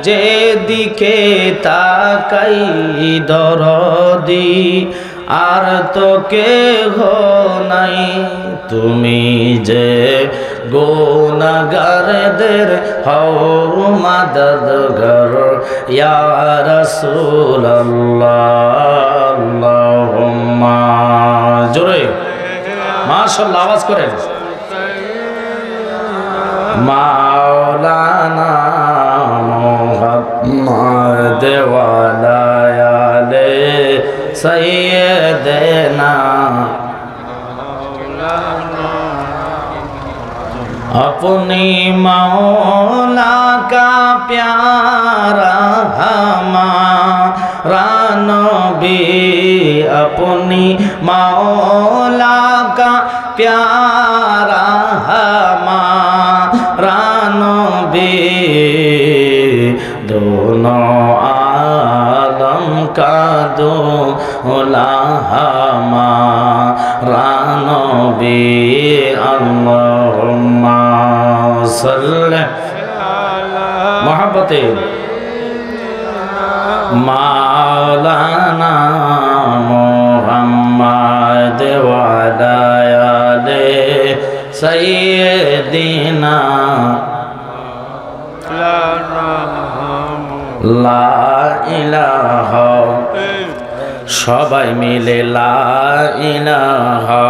যেদিকে তাকাই দরদি আর তো কেহ নাই তুমি যে গুনাহগারদের হও মাদদগার ইয়া রাসূলুল্লাহ আল্লাহুম্মা জোরে মাশাআল্লাহ আওয়াজ করেন মাওলানা মুহাম্মদ ওয়া আলে সাইয়্যিদানা अपनी मौला का प्यारा हमारा नबी अपनी मौला का प्यारा हमारा नबी दोनों आलम का दूल्हा हमारा नबी अल्लाहुम्मा सल्ले मोहब्बते मौलाना मुहम्मद व आले सय्यिदिना ला इलाहा सबाई मिले ला इलाहा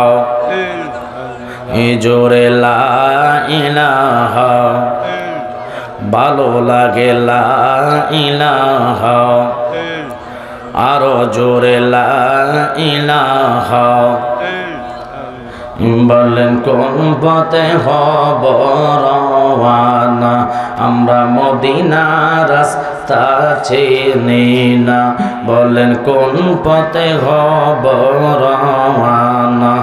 জোরে লা ইলাহা ভালো লাগে লা ইলাহা আরো জোরে লা ইলাহা বলেন কোন পথে হব রওয়ানা আমরা মদিনার রাস্তা চিনি না বলেন কোন পথে হব রওয়ানা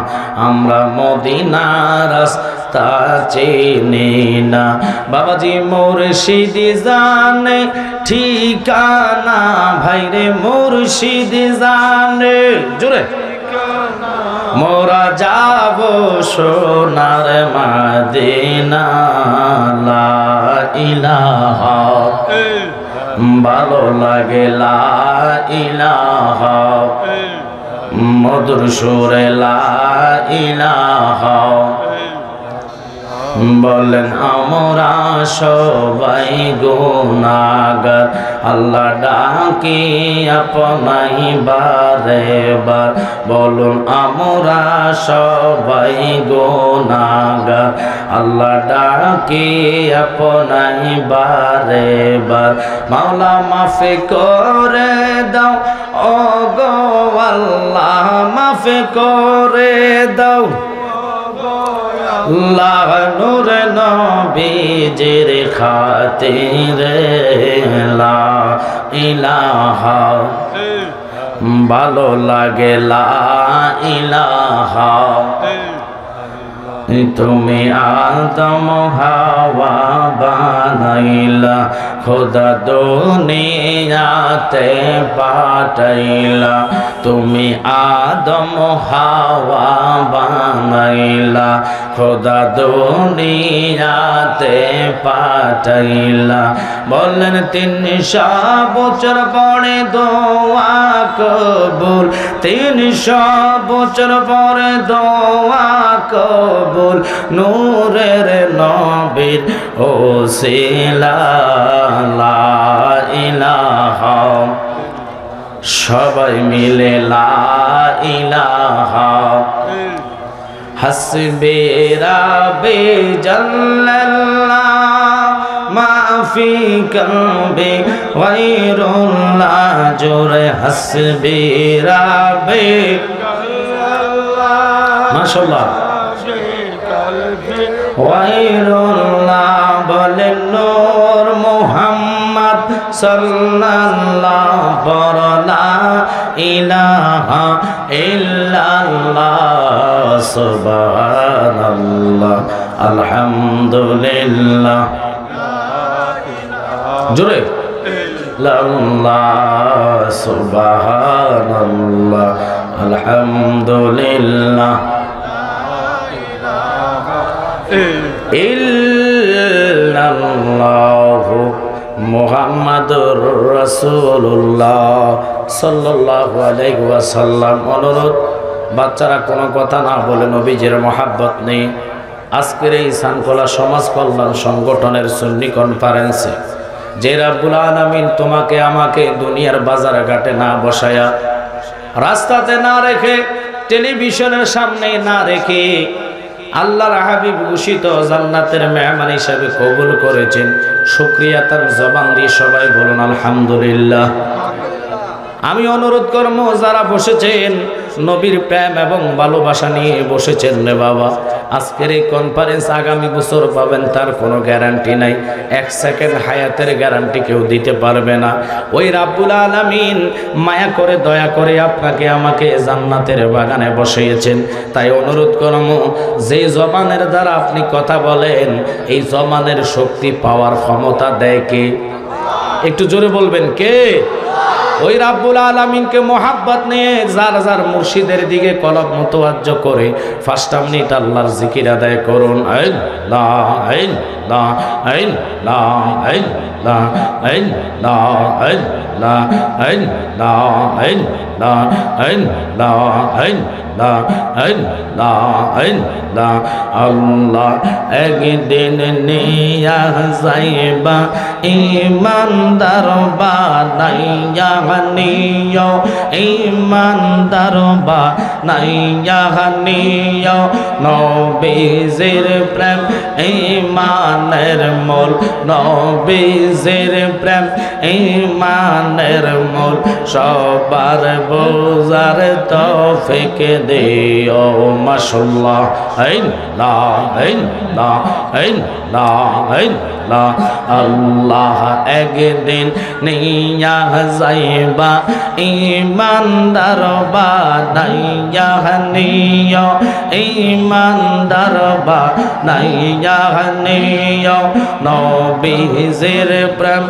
আমরা মদিনার রাস্তা চিনি না বাবাজি মুর্শিদি জানে ঠিকানা ভাইরে মুর্শিদি জানে জোরে মোরা যাব সোনার মদিনা লা ইলাহা ভালো লাগে লা ইলাহা মধুর সুরে লা ইলাহা বলেন আমরা সবাই গুনাহগার আল্লাহ ডাকি আপনাই বারে বার বলুন আমরা সবাই গুনাহগার আল্লাহ ডাকি আপনাই বারে বার মাওলা মাফ করে দাও ও গো আল্লাহ মাফ করে দাও আল্লাহ নূর নবীজির খাতিরে লা ইলাহা ভালো লাগে লা ইলাহা তুমি আদম হাওয়া বানাইলা খোদা দুনিয়াতে পাঠাইলা তুমি আদম হাওয়া বানাইলা খোদা দুনিয়াতে পাঠাইলা বলেন 300 বছর পরে দোয়া কবুল 300 বছর পরে দোয়া কবুল নূরের নবীর ওসিলা লা ইলাহা সবাই মিলে লা ইলাহা হাসবি রাব্বি জাল্লাল্লাহ মা ফি কলবি গায়রুল্লাহ জোরে হাসবি রাব্বি মাশাআল্লাহ গায়রুল্লাহ বলেন নূর মুহাম্মদ সাল্লাল্লাহু বরলা ইলাহা ইল্লাল্লাহ সুবহানাল্লাহ আলহামদুলিল্লাহ জোরে আল্লাহ সুবহানাল্লাহ আলহামদুলিল্লাহ ইল্লাল্লাহু মুহাম্মাদুর রাসূলুল্লাহ সাল্লাল্লাহু আলাইহি ওয়াসাল্লাম। অনুরোধ, বাচ্চারা কোনো কথা না বলে, নবীজির মহাব্বত নেই। আজকের এই সানকোলা সমাজ কল্যাণ সংগঠনের সুন্নি কনফারেন্সে যে রাব্বুল আলামিন তোমাকে আমাকে দুনিয়ার বাজার ঘাটে না বসায়া, রাস্তাতে না রেখে, টেলিভিশনের সামনে না রেখে আল্লাহর হাবিব ঘোষিত জান্নাতের মেহমান হিসাবে কবুল করেছেন, শুকরিয়া তার জবান দিয়ে সবাই বলুন আলহামদুলিল্লাহ। আমি অনুরোধ করব, যারা বসেছেন নবীর প্রেম এবং ভালোবাসা নিয়ে বসেছেন রে বাবা, আজকের এই কনফারেন্স আগামী বছর পাবেন তার কোনো গ্যারান্টি নাই। 1 সেকেন্ড হায়াতের গ্যারান্টি কেউ দিতে পারবে না। ওই রাব্বুল আলামিন মায়া করে দয়া করে আপনাকে আমাকে জান্নাতের বাগানে বসিয়েছেন। তাই অনুরোধ করব, যেই জবানের দ্বারা আপনি কথা বলেন, এই জবানের শক্তি পাওয়ার ক্ষমতা দেয় কে? একটু জোরে বলবেন, কে? ওই রাব্বুল আলামিনকে মোহাব্বত নিয়ে যার যার মুর্শিদের দিকে কলব মুতাওয়াজ্জ করে 5টা মিনিট আল্লাহর জিকির আদায় করুন। আল্লাহ আল্লাহ আল্লাহ আল্লাহ আল্লাহ আল্লাহ আল্লাহ আল্লাহ আল্লাহ আল্লাহ আল্লাহ আল্লাহ। একদিন নিয়া যাইবা ইমানদার বানাইয়া নিও, ইমানদার বানাইয়া নিও। নবীজির প্রেম ইমানের মূল, নবীজির প্রেম ইমানের মূল। সবার বোঝার তৌফিক দিও মাশাআল্লাহ। আল্লাহ আল্লাহ আল্লাহ আল্লাহ। আল্লাহ একদিন নিয়া যাইবা ইমানদার বানাইয়া নিও, ইমানদার বানাইয়া নিও। নবীজির প্রেম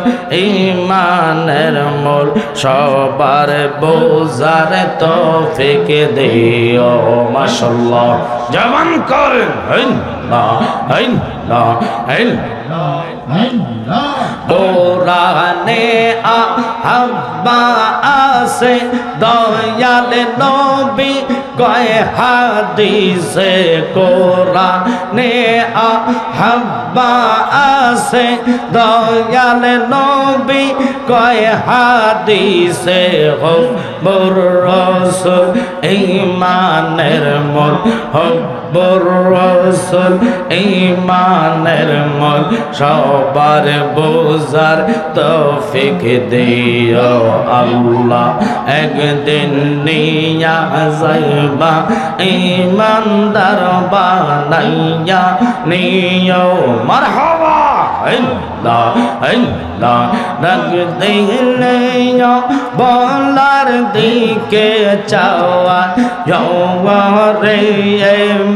ইমানের মূল, সবার বোঝার তৌফিক দিও মাশাআল্লাহ। জবান করেন আল্লাহ আল্লাহ আল্লাহ। কোরআনে আহাব্বা আছে দয়াল নবী কয় হাদিসে, কোরআনে আহাব্বা আছে দয়াল নবী কয় হাদিসে। হব্বুর রাসূল ঈমানের মূল, হব্বুর রাসূল ঈমানের মূল। সবার বোঝার তৌফিক দিও আল্লাহ। একদিন নিয়া যাইবা ইমানদার বানাইয়া নিও। মারহাবা আল্লাহ আল্লাহ। ডাক দিলে বলার দিকে চাওয়া রে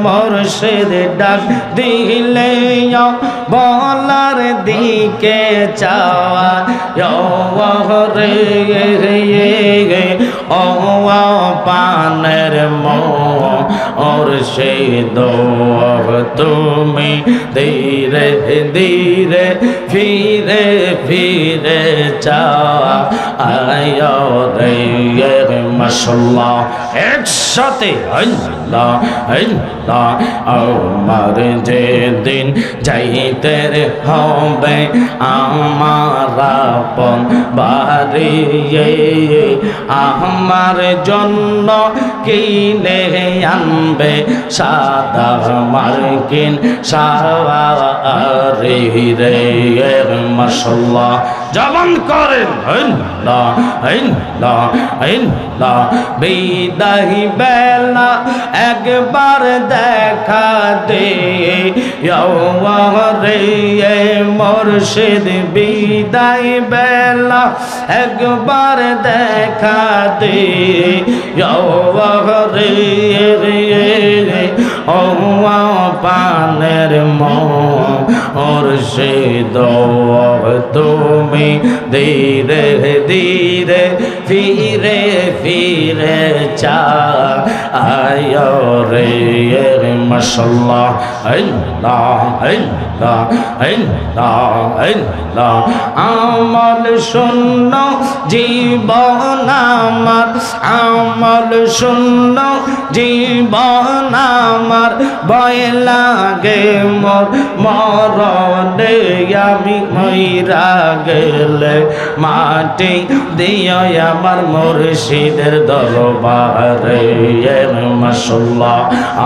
মুর্শিদ, ডাক দিলে বলার দিকে চাওয়া রে ও পানের মোর মুর্শিদ। তুমি ধীরে ধীরে ফিরে ফিরে চাওয়া আয় রে মাশাআল্লাহ। একসাথে আল্লাহ আল্লাহ। আমার যেদিন যাইতে হবে আমার আপন বাড়ি, আমার জন্য কিনে আনবে সাদা মার্কিন শাড়ি রে মাশাআল্লাহ। জবান করেন আল্লাহ আল্লাহ আল্লাহ। বিদায় বেলা একবার দেখা দে রে মুর্শিদ, বিদায় বেলা একবার দেখা দে রে ও পানের মুর্শিদ তুমি ধীরে ধীরে ফিরে ফিরে চায় রে মাশাআল্লাহ আল্লাহ আল্লাহ আল্লাহ আল্লাহ আমল শূন্য জীবন আমার আমল শূন্য জীবন আমার ভয় লাগে মোর মরণে আমি মইরা গেলে মাটি দিও আমার মুর্শিদের দরবারে মাশাআল্লাহ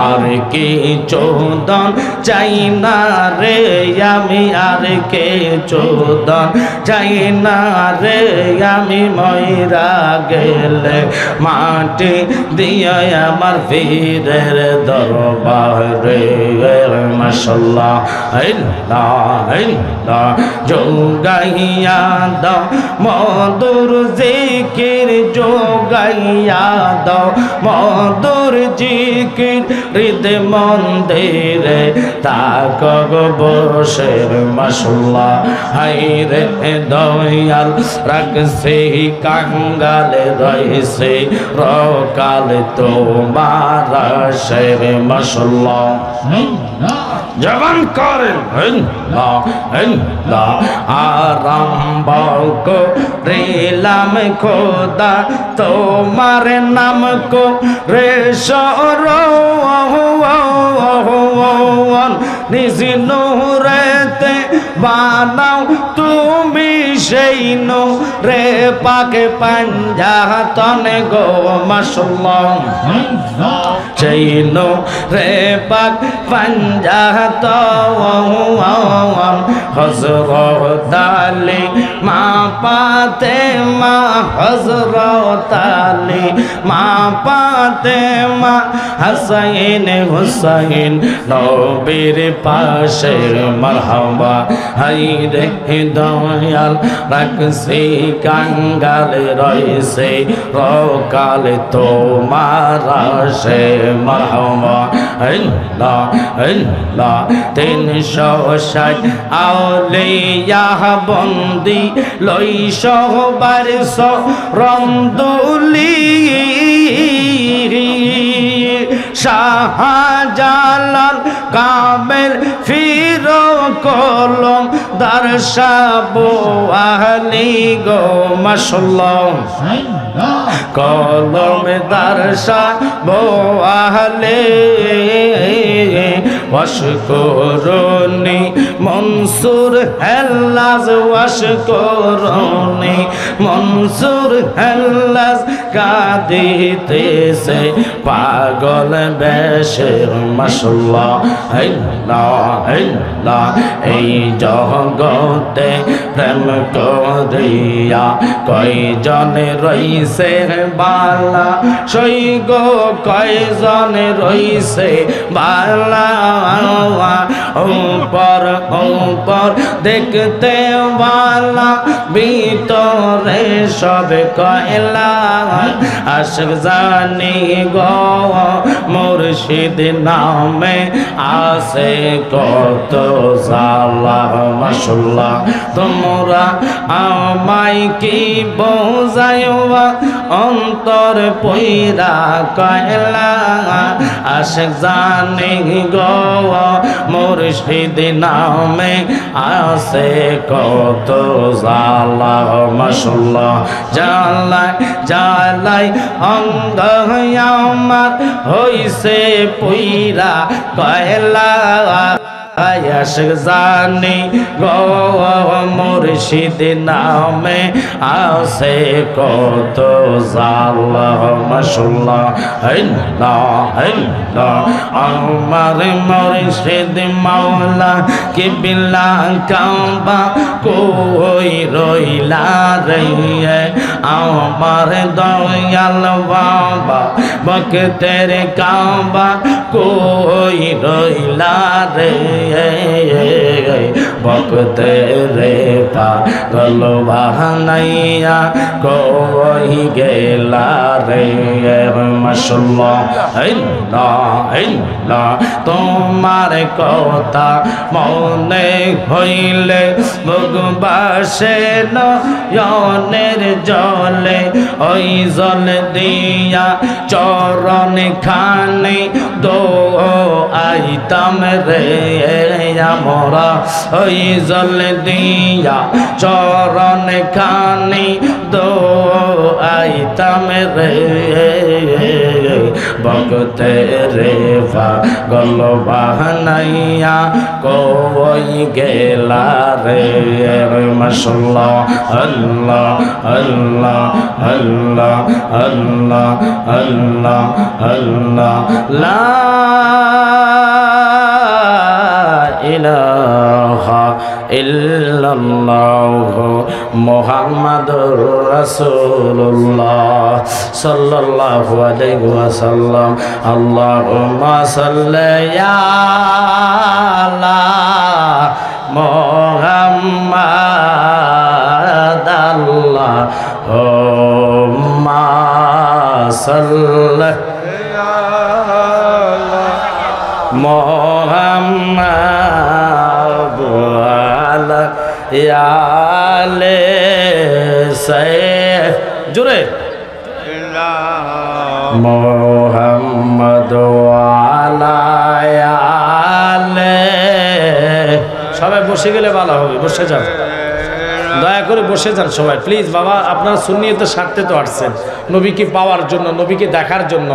আর কি চোদন চাই না রে আমি আর কে চোদন চাই না রে আমি মইরা গেলে মাটি দিও আমার পীরের দরবারে মাশাআল্লাহ আল্লাহ আল্লাহ যোগাইয়া দাও মধুর জিকির যোগাইয়া দাও মধুর জিকির হৃদয় মন্দিরে তাকব বসে মাশাআল্লাহ হায়রে দয়াল রাখছে কাঙ্গালে রইছে রকাল তোমার শের মাশাআল্লাহ জবান করেন আরম্ভ করিলাম খোদা তোমার নাম কো রে সর নিজ নূরেতে বানাও তুমি সেই নূরে পাকে পাঞ্জাতন গো মাশাআল্লাহ সেই নূরে পাক পাঞ্জাতন হযরত আলী মা ফাতেমা হযরত আলী মা ফাতেমা হাসাইন হুসাইন নবীর পাশে মারহাবা হায়রে দয়াল রাখছি কাঙ্গালে রইছে রকাল তোমার আসে মারহাবা আল্লাহ আল্লাহ 360 আউলিয়া বন্দি লই সহবার রমদুলি শাহজালাল কামেল ফিরো কলম দর্শাবো আহলি গো মাশাআল্লাহ কলম দর্শাবো আহলি ওয়াশকুরুনি মনসুর হেল্লাজ ওয়াশকুরুনি মনসুর হেল্লাজ কাঁদিতেছে পাগল বেশে মাশাআল্লাহ আল্লাহ আল্লাহ এই জগতে প্রেম করিয়া কয়জন রইছে বালা সই গো কয়জন রইছে বালা উপর উপর দেখতে বালা ভিতরে সব কয়লা আশিক জানি গো মুর্শিদ নামে আছে কত জালা মাশাআল্লাহ তোমরা আমায় কি বোঝাইবা অন্তর পয়রা কয়লা আশিক জানি গো মুর্শিদ নামে আছে কত জালা মাশাআল্লাহ জালাই জালাই অঙ্গ আমার হইছে পয়রা কয়লা আশিক জানি গো মুর্শিদ নামে আছে কত জালা মাশাআল্লাহ আল্লাহ আল্লাহ আমার মুর্শিদ মাওলা কিবলা কাবা কই রইলা রে আমার দয়াল বাবা বক্তের কাবা কই রইলা রে বক্তের পাগল বাহানাইয়া কই গেলা রে মাশাআল্লাহ আল্লাহ তোমার কথা মনে হইলে ভগবাসে নয়নের জলে ওই জল দিয়া চরণ খানে দো আইতাম রে আমরা ওই জল দিয়া চরণ খানে দো আইতাম রে বকতে রে পাগল বাহানাইয়া কই গেলা রে মাশাআল্লাহ আল্লাহ আল্লাহ আল্লাহ আল্লাহ আল্লাহ আল্লাহ লা ইলাহা ইল্লাল্লাহ মুহাম্মাদুর রাসূলুল্লাহ সাল্লাল্লাহু আলাইহি ওয়াসাল্লাম আল্লাহুম্মা সাল্লি আলা মুহাম্মাদ আল্লাহুম্মা সাল্লি মুহাম্মাদ আলা ইয়ালে সাইয়্যিদ জোরে মুহাম্মাদ আলা ইয়ালে সবাই বসে গেলে ভালো হবে বসে যান দয়া করে বসে যান সবাই প্লিজ বাবা আপনারা সুন্নিয়তের স্বার্থে তো আসছেন নবীকে পাওয়ার জন্য নবীকে দেখার জন্য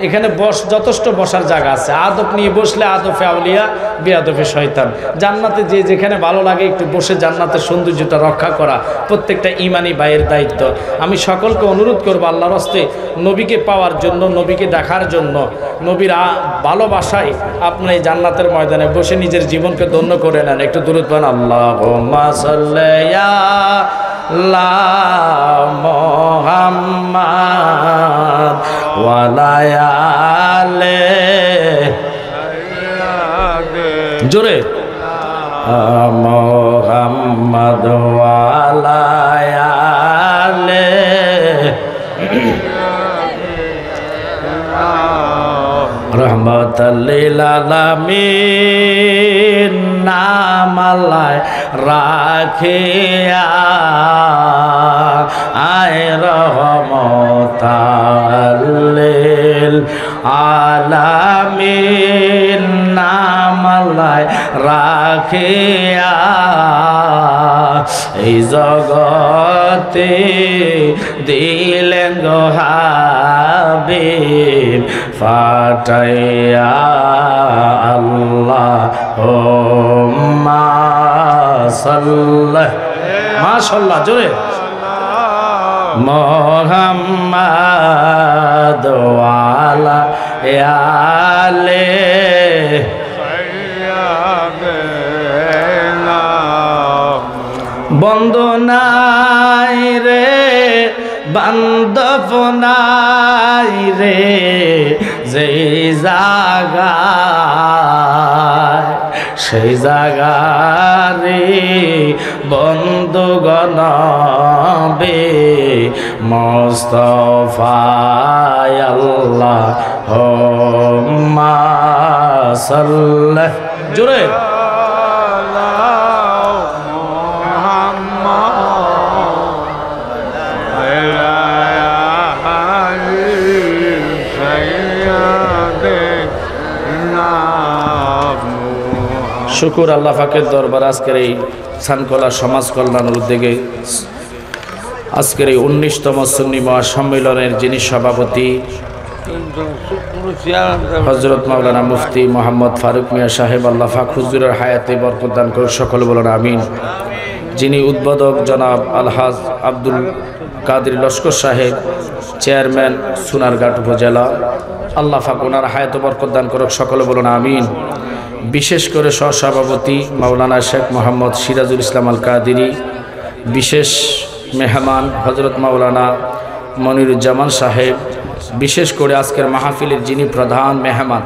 এখানে যথেষ্ট বসার জায়গা আছে আদব নিয়ে বসলে আদফে আউলিয়া বেয়াদফে শয়তান জান্নাতে যে যেখানে ভালো লাগে একটু বসে জান্নাতের সৌন্দর্যটা রক্ষা করা প্রত্যেকটা ইমানি ভাইয়ের দায়িত্ব আমি সকলকে অনুরোধ করবো আল্লাহর হস্তে নবীকে পাওয়ার জন্য নবীকে দেখার জন্য নবীর ভালোবাসায় আপনার এই জান্নাতের ময়দানে বসে নিজের জীবনকে ধন্য করে নেন একটু দূরত পান আল্লাহুম্মা সাল্লি আলা মুহাম্মাদ ওয়া আলা আলিহি জোরে মুহাম্মাদ ওয়া আলা আলিহি রহমাতাল লিল আলামিন নামালায় রাখিয়া আয় রহমাতাল লিল আলামিন নামালায় রাখিয়া এই জগতে দিলেন গো হাবিব ফাটাইয়া আল্লাহুম্মা সাল্লি মাশাআল্লাহ জোরে মুহাম্মাদ ওয়া আলা আলিহি বন্দনাই রে বান্দব নাই রে যেই জাগায় সেই জাগারে বন্ধুগণ বে মুস্তাফা আল্লাহুম্মা সাল্লি জোরে শুকুর আল্লাহ পাকের দরবার আজকের এই সানকলা সমাজ কল্যাণের উদ্যোগে আজকের এই 19তম সুন্নি মহাসম্মেলনের যিনি সভাপতি হযরত মাওলানা মুফতি মোহাম্মদ ফারুক মিয়া সাহেব আল্লাহ পাক হুজুরের হায়াতে বরকত দান করুন সকলে বলুন আমিন। যিনি উদ্বোধক জনাব আলহাজ আব্দুল কাদের লস্কর সাহেব চেয়ারম্যান সোনারঘাট উপজেলা আল্লাহ পাক ওনার হায়াতে বরকত দান করুন সকলে বলুন আমিন। বিশেষ করে সহসভাপতি মাওলানা শেখ মোহাম্মদ সিরাজুল ইসলাম আল কাদেরী, বিশেষ মেহমান হজরত মাওলানা মনিরুজ্জামান সাহেব, বিশেষ করে আজকের মাহফিলের যিনি প্রধান মেহমান,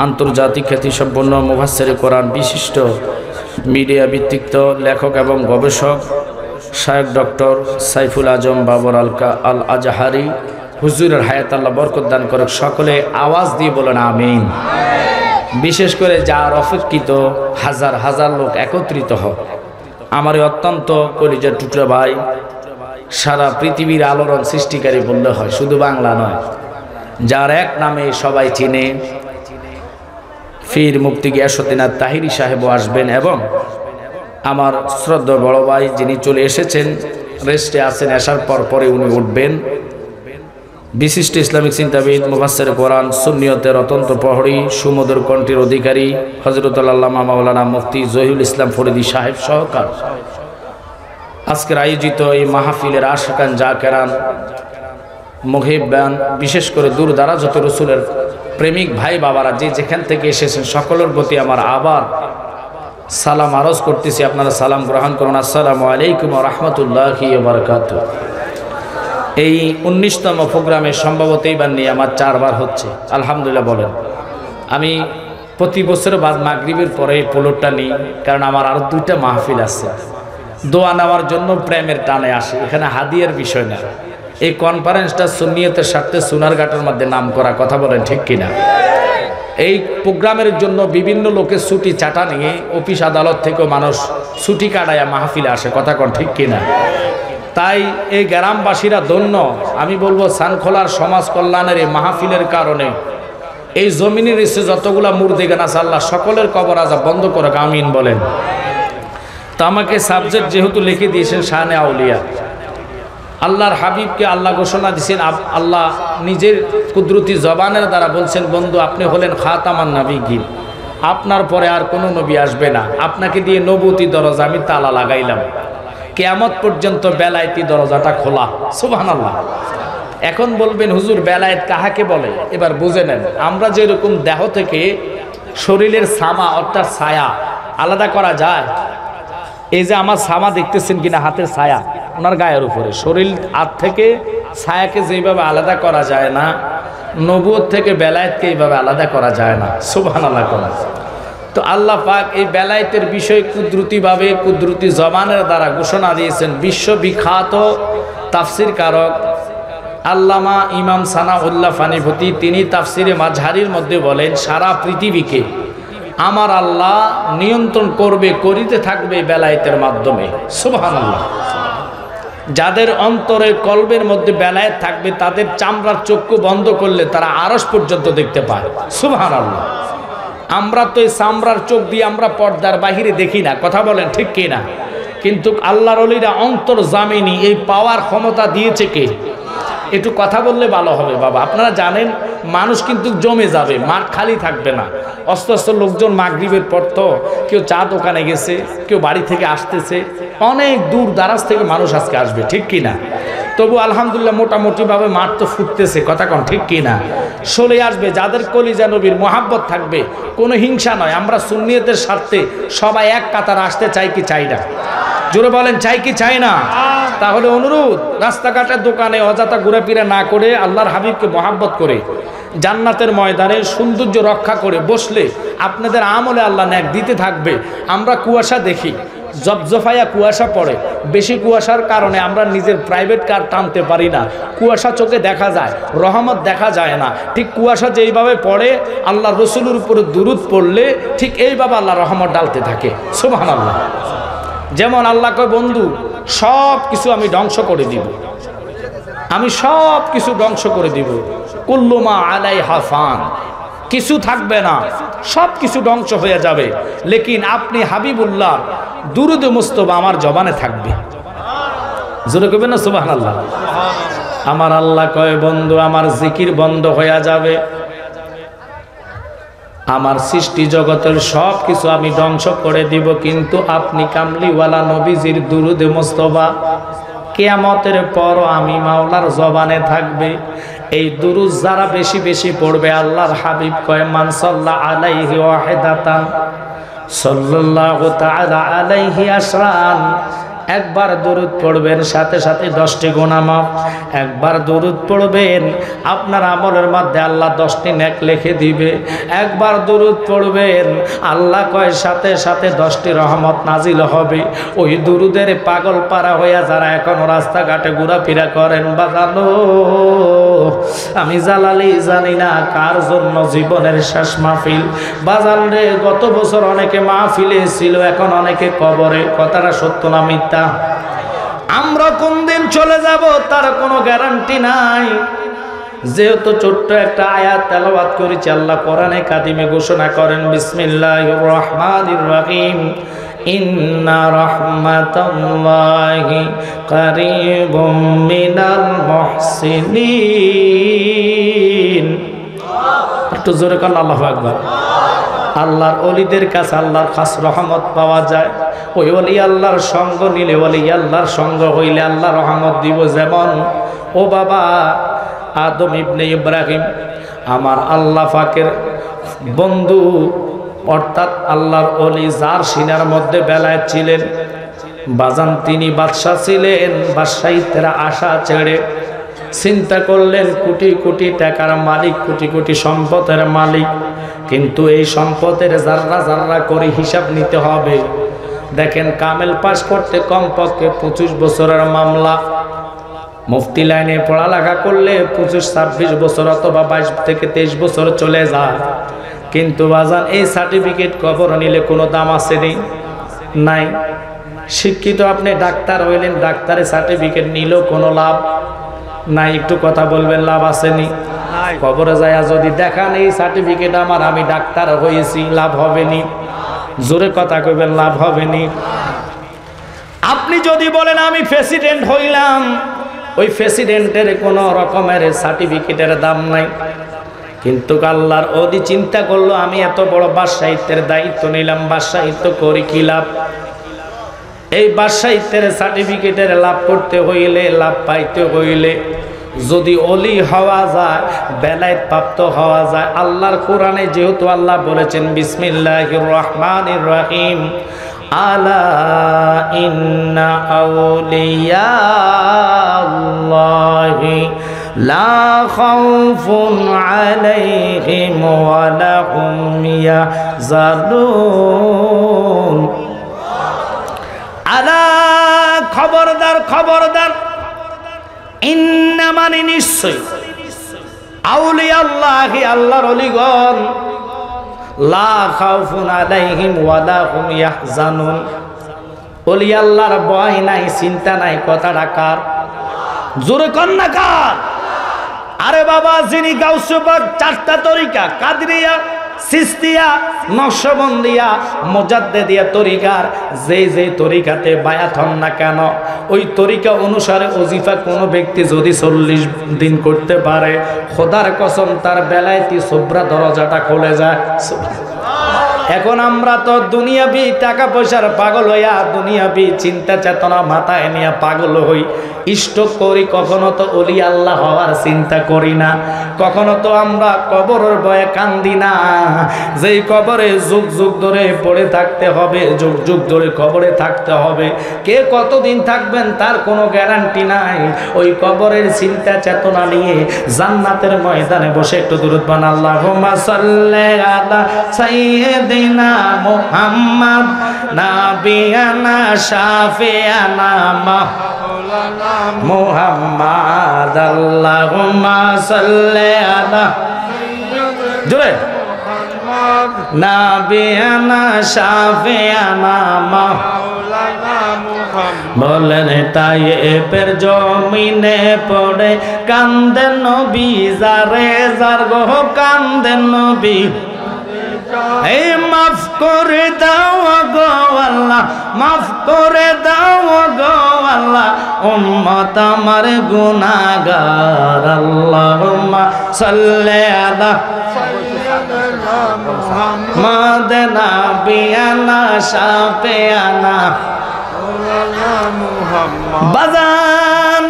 আন্তর্জাতিক খ্যাতিসম্পন্ন মুফাসসিরে কোরআন, বিশিষ্ট মিডিয়া ভিত্তিক লেখক এবং গবেষক শায়েখ ডক্টর সাইফুল আজম বাবর আল আজহারি হুজুরের হায়াত আল্লাহ বরকত দান করে। সকলে আওয়াজ দিয়ে বলেন আমিন। বিশেষ করে যার অপেক্ষিত হাজার হাজার লোক একত্রিত হয়, আমার অত্যন্ত কলিজার টুকরা ভাই, সারা পৃথিবীর আলোড়ন সৃষ্টিকারী বললে হয়, শুধু বাংলা নয়, যার এক নামে সবাই চিনে, ফির মুফতি গিয়াসউদ্দিন তাহিরি সাহেবও আসবেন এবং আমার শ্রদ্ধা বড় ভাই যিনি চলে এসেছেন, রেস্টে আছেন, আসার পরে উনি উঠবেন, বিশিষ্ট ইসলামিক চিন্তাবিদ, মুফাসসিরে কোরআন, সুন্নিয়তের অত্যন্ত প্রহরী, সুমধুর কণ্ঠের অধিকারী হযরত আল্লামা মাওলানা মুফতি জহিরুল ইসলাম ফরিদী সাহেব সহকার আজকের আয়োজিত এই মাহফিলের আশিকান জাকেরান মুহিব্বান, বিশেষ করে দূর দারাজ যত রসুলের প্রেমিক ভাই বাবারা যে যেখান থেকে এসেছেন সকলের প্রতি আমার আবার সালাম আরজ করতেছি। আপনারা সালাম গ্রহণ করুন। আসসালামু আলাইকুম ওয়া রাহমাতুল্লাহি ওয়া বারাকাতুহু। এই 19তম প্রোগ্রামে সম্ভবত এইবার নিয়ে আমার 4 বার হচ্ছে, আলহামদুলিল্লাহ বলেন। আমি প্রতি বছর বাদ মাগরিবের পরে এই পোলোটা নিই, কারণ আমার আরও 2টা মাহফিল আছে। দোয়া নেওয়ার জন্য প্রেমের টানে আসে, এখানে হাদিয়ার বিষয় না। এই কনফারেন্সটা সুন্নিয়তের স্বার্থে সোনারঘাটের মধ্যে নাম করা, কথা বলেন ঠিক কিনা? এই প্রোগ্রামের জন্য বিভিন্ন লোকের ছুটি চাটা নিয়ে অফিস আদালত থেকেও মানুষ ছুটি কাটাইয়া মাহফিলে আসে, কথা কন ঠিক কিনা? তাই এই গ্রামবাসীরা ধন্য। আমি বলবো সানখোলার সমাজ কল্যাণের এই মাহফিলের কারণে এই জমিনের এসে যতগুলা মুর্দিগান আছে আল্লাহ সকলের কবর আযাব বন্ধ করে, আমিন বলেন। তো আমাকে সাবজেক্ট যেহেতু লিখে দিয়েছেন শানে আউলিয়া, আল্লাহর হাবিবকে আল্লাহ ঘোষণা দিয়েছেন, আল্লাহ নিজের কুদরতি জবানের দ্বারা বলছেন, বন্ধু আপনি হলেন খাতামান নবিয়্যিন, আপনার পরে আর কোনো নবী আসবে না, আপনাকে দিয়ে নবুতি দরজা আমি তালা লাগাইলাম, কিয়ামত পর্যন্ত বেলায়েতি দরজাটা খোলা। সুবহানাল্লাহ। এখন বলবেন হুজুর বেলায়েত কাহাকে বলে? এবার বুঝে নেন। আমরা যেরকম দেহ থেকে শরীরের সামা অর্থাৎ ছায়া আলাদা করা যায়, এই যে আমার সামা দেখতেছেন কিনা, হাতের ছায়া ওনার গায়ের উপরে, শরীর হাত থেকে ছায়াকে যেভাবে আলাদা করা যায় না, নবুয়ত থেকে বেলায়েতকে এইভাবে আলাদা করা যায় না। সুবহানাল্লাহ। তো আল্লাহ পাক এই বেলায়েতের বিষয় কুদরতিভাবে কুদরতি জবানের দ্বারা ঘোষণা দিয়েছেন। বিশ্ববিখ্যাত তাফসির কারক আল্লামা ইমাম সানাউল্লাহ ফানিভূতি তিনি তাফসিরে মাঝহারির মধ্যে বলেন, সারা পৃথিবীকে আমার আল্লাহ নিয়ন্ত্রণ করবে, করিতে থাকবে বেলায়েতের মাধ্যমে। সুবহানাল্লাহ। যাদের অন্তরে কলবের মধ্যে বেলায়েত থাকবে তাদের চামড়ার চক্ষু বন্ধ করলে তারা আরশ পর্যন্ত দেখতে পায়। সুবহানাল্লাহ। আমরা তো এই চামড়ার চোখ দিয়ে আমরা পর্দার বাহিরে দেখি না, কথা বলেন ঠিক কিনা? কিন্তু আল্লাহর ওলিরা অন্তর্জামিনী এই পাওয়ার ক্ষমতা দিয়েছে কে? একটু কথা বললে ভালো হবে বাবা। আপনারা জানেন মানুষ কিন্তু জমে যাবে, মাঠ খালি থাকবে না। অস্তে অস্তে লোকজন মাগরিবের পর তো কেউ চা দোকানে গেছে, কেউ বাড়ি থেকে আসতেছে, অনেক দূর দারাজ থেকে মানুষ আজকে আসবে, ঠিক কিনা? তবু আলহামদুলিল্লাহ মোটামুটিভাবে মাঠ তো ফুটতেছে, কথা কন ঠিক কিনা? চলে আসবে যাদের কলিজা নবীর মহাব্বত থাকবে, কোনো হিংসা নয়। আমরা সুন্নিয়তের স্বার্থে সবাই এক কাতার আসতে চাই কি চাই না? জোরে বলেন চাই কি চাই না? তাহলে অনুরোধ, রাস্তাঘাটের দোকানে অযথা ঘুরেফিরে না করে আল্লাহর হাবিবকে মহাব্বত করে জান্নাতের ময়দানে সৌন্দর্য রক্ষা করে বসলে আপনাদের আমলে আল্লাহ নেক দিতে থাকবে। আমরা কুয়াশা দেখি, জপজপাইয়া কুয়াশা পড়ে, বেশি কুয়াশার কারণে আমরা নিজের প্রাইভেট কার টানতে পারি না, কুয়াশা চোখে দেখা যায়, রহমত দেখা যায় না। ঠিক কুয়াশা যেইভাবে পড়ে আল্লাহ রসুলের উপরে দুরূদ পড়লে ঠিক এইভাবে আল্লাহ রহমত ডালতে থাকে। সুবহানাল্লাহ। যেমন আল্লাহ কয়, বন্ধু সব কিছু আমি ধ্বংস করে দিব, আমি সব কিছু ধ্বংস করে দিব, কুল্লু মা আলাইহা ফান, কিছু থাকবে না, সব কিছু ধ্বংস হয়ে যাবে, লেকিন আপনি হাবিবুল্লাহ দুরুদ মুস্তফা আমার জবানে থাকবে। জোরে কইবেন না সুবহানাল্লাহ। আমার আল্লাহ কয়, বন্ধু আমার জিকির বন্ধ হয়ে যাবে, আমার সৃষ্টি জগতের সব কিছু আমি ধ্বংস করে দিব, কিন্তু আপনি কামলিওয়ালা নবীজির দুরুদ মুস্তফা কিয়ামতের পর আমি মাওলার জবানে থাকবে। এই দুরুদ যারা বেশি বেশি পড়বে, আল্লাহর হাবিব কয়, মান সাল্লা আলাইহি ওয়াহিদাতান সাল্লাল্লাহু তাআলা আলাইহি আশরান, একবার দরুদ পড়বেন সাথে সাথে 10টি গুনাহ মাফ। একবার দরুদ পড়বেন আপনার আমলের মধ্যে আল্লাহ 10টি নেক লিখে দিবে। একবার দরুদ পড়বেন আল্লাহ কয় সাথে সাথে 10টি রহমত নাজিল হবে। ওই দরুদের পাগল পারা হইয়া যারা এখনো রাস্তাঘাটে ঘোরাফেরা করেন, বাজানো আমি জালালি জানি না কার জন্য জীবনের শেষ মাহফিল। বাজান রে, গত বছর অনেকে মাহফিলে ছিল, এখন অনেকে কবরে। কথাটা সত্য না মিথ্যা? আমরা কোন দিন চলে যাব তার কোনো গ্যারান্টি নাই। যেহেতু ছোট্ট একটা আয়াত তেলাওয়াত করেছি, আল্লাহ কোরআনে কাদিমে ঘোষণা করেন বিসমিল্লাহির রহমানির রহিম, ইন্না রাহমাতাল্লাহি কারীবুম মিনাল মুহসিনিন। একটু জোরে কান আল্লাহু আকবার। আল্লাহর ওলিদের কাছে আল্লাহর খাস রহমত পাওয়া যায়। ওই ওলি আল্লাহর সঙ্গ নিলে, ওলি আল্লাহর সঙ্গ হইলে আল্লাহ রহমত দিব। যেমন ও বাবা আদম ইবনে ইব্রাহিম, আমার আল্লাহ পাকের বন্ধু, অর্থাৎ আল্লাহর ওলি, যার সিনার মধ্যে বেলায়েত ছিলেন বাজান, তিনি বাদশা ছিলেন। বাদশাহিতের আশা ছেড়ে চিন্তা করলেন কোটি কোটি টাকার মালিক, কোটি কোটি সম্পদের মালিক, কিন্তু এই সম্পদের জাররা জাররা করে হিসাব নিতে হবে। দেখেন, কামেল পাস করতে কমপক্ষে 25 বছরের মামলা, মুফতি লাইনে পড়ালেখা করলে 25-26 বছর অথবা 22 থেকে 23 বছর চলে যায়। কিন্তু বাজান, এই সার্টিফিকেট কবর নিলে কোনো দাম আছে নাই। শিক্ষিত আপনি ডাক্তার হইলেন, ডাক্তারের সার্টিফিকেট নিলেও কোনো লাভ নাই। একটু কথা বলবেন, লাভ আসেনি? কবরে যায় যদি দেখান এই সার্টিফিকেট আমার, আমি ডাক্তার হয়েছি, লাভ হবে নি? জোরে কথা কইবেন, লাভ হবে নি? আপনি যদি বলেন আমি প্রেসিডেন্ট হইলাম, ওই প্রেসিডেন্টের কোনো রকমের সার্টিফিকেটের দাম নাই। কিন্তু আল্লাহর ওলি চিন্তা করলো আমি এত বড় বাদশাহিত্বের দায়িত্ব নিলাম, বাদশাহিত্ব করি কি লাভ? এই বাদশাহিত্বের সার্টিফিকেটের লাভ করতে হইলে, লাভ পাইতে হইলে যদি ওলি হওয়া যায়, বেলায়েত প্রাপ্ত হওয়া যায়, আল্লাহর কোরআনে যেহেতু আল্লাহ বলেছেন বিসমিল্লাহির রহমানির রহিম, আলা ইন্না আউলিয়া আল্লাহি লা খাউফুন আলাইহিম ওয়া লা হুম ইয়াহজানুন। আলা, খবরদার খবরদার, ইন্না মানে নিশ্চয়, আউলিয়া আল্লাহি, আল্লাহর ওলিগণ, লা খাউফুন আলাইহিম ওয়া লা হুম ইয়াহজানুন, ওলি আল্লাহর ভয় নাই, চিন্তা নাই। কথাটা কার? জোরে কন্যা কার? আরে বাবা, যিনি গাউসে পাক 4টা তরিকা, কাদরিয়া, সিস্তিয়া, নকশবন্দিয়া, মুজাদ্দিদিয়া তরিকার যে তরিকাতে বায়াত হন না কেন, ওই তরিকা অনুসারে ওজিফা কোনো ব্যক্তি যদি 40 দিন করতে পারে, খোদার কসম তার বেলায়েতি সুবরা দরজাটা খুলে যায়। এখন আমরা তো দুনিয়াবি টাকা পয়সার পাগল হইয়া, দুনিয়াবি চিন্তা চেতনা মাথায় নিয়ে পাগল হই, স্টক করি। কখনো তো ওলি আল্লাহ হওয়ার চিন্তা করি না। কখনো তো আমরা কবরের ভয়ে কান্দি না, যেই কবরে যুগ যুগ ধরে পড়ে থাকতে হবে, যুগ যুগ ধরে কবরে থাকতে হবে। কে কতদিন থাকবেন তার কোনো গ্যারান্টি নাই। ওই কবরের চিন্তা চেতনা নিয়ে জান্নাতের ময়দানে বসে একটু দুরূদ পড়ুন, আল্লাহুম্মা সাল্লি আলা সাইয়্যিদিনা মুহাম্মদ নাবিয়ানা শাফিয়ানা মাওলানা মুহাম্মদ, আল্লাহুম্মা সাল্লি আলা জোরে নাবিয়ানা শাফিয়ানা মাওলানা মুহাম্মদ। বলেন তায়েফের জমিনে পড়ে কান্দেন নবী, যারে যার গো কান্দেন নবী, এই মাফ করে দাও গো আল্লাহ, মাফ করে দাও গো আল্লাহ, উম্মত আমার গুনাহগার। আল্লাহুম্মা সাল্লি আলা সাইয়্যিদিনা মুহাম্মদ নাবিয়ানা শাফিয়ানা মাওলানা মুহাম্মদ। বাজান,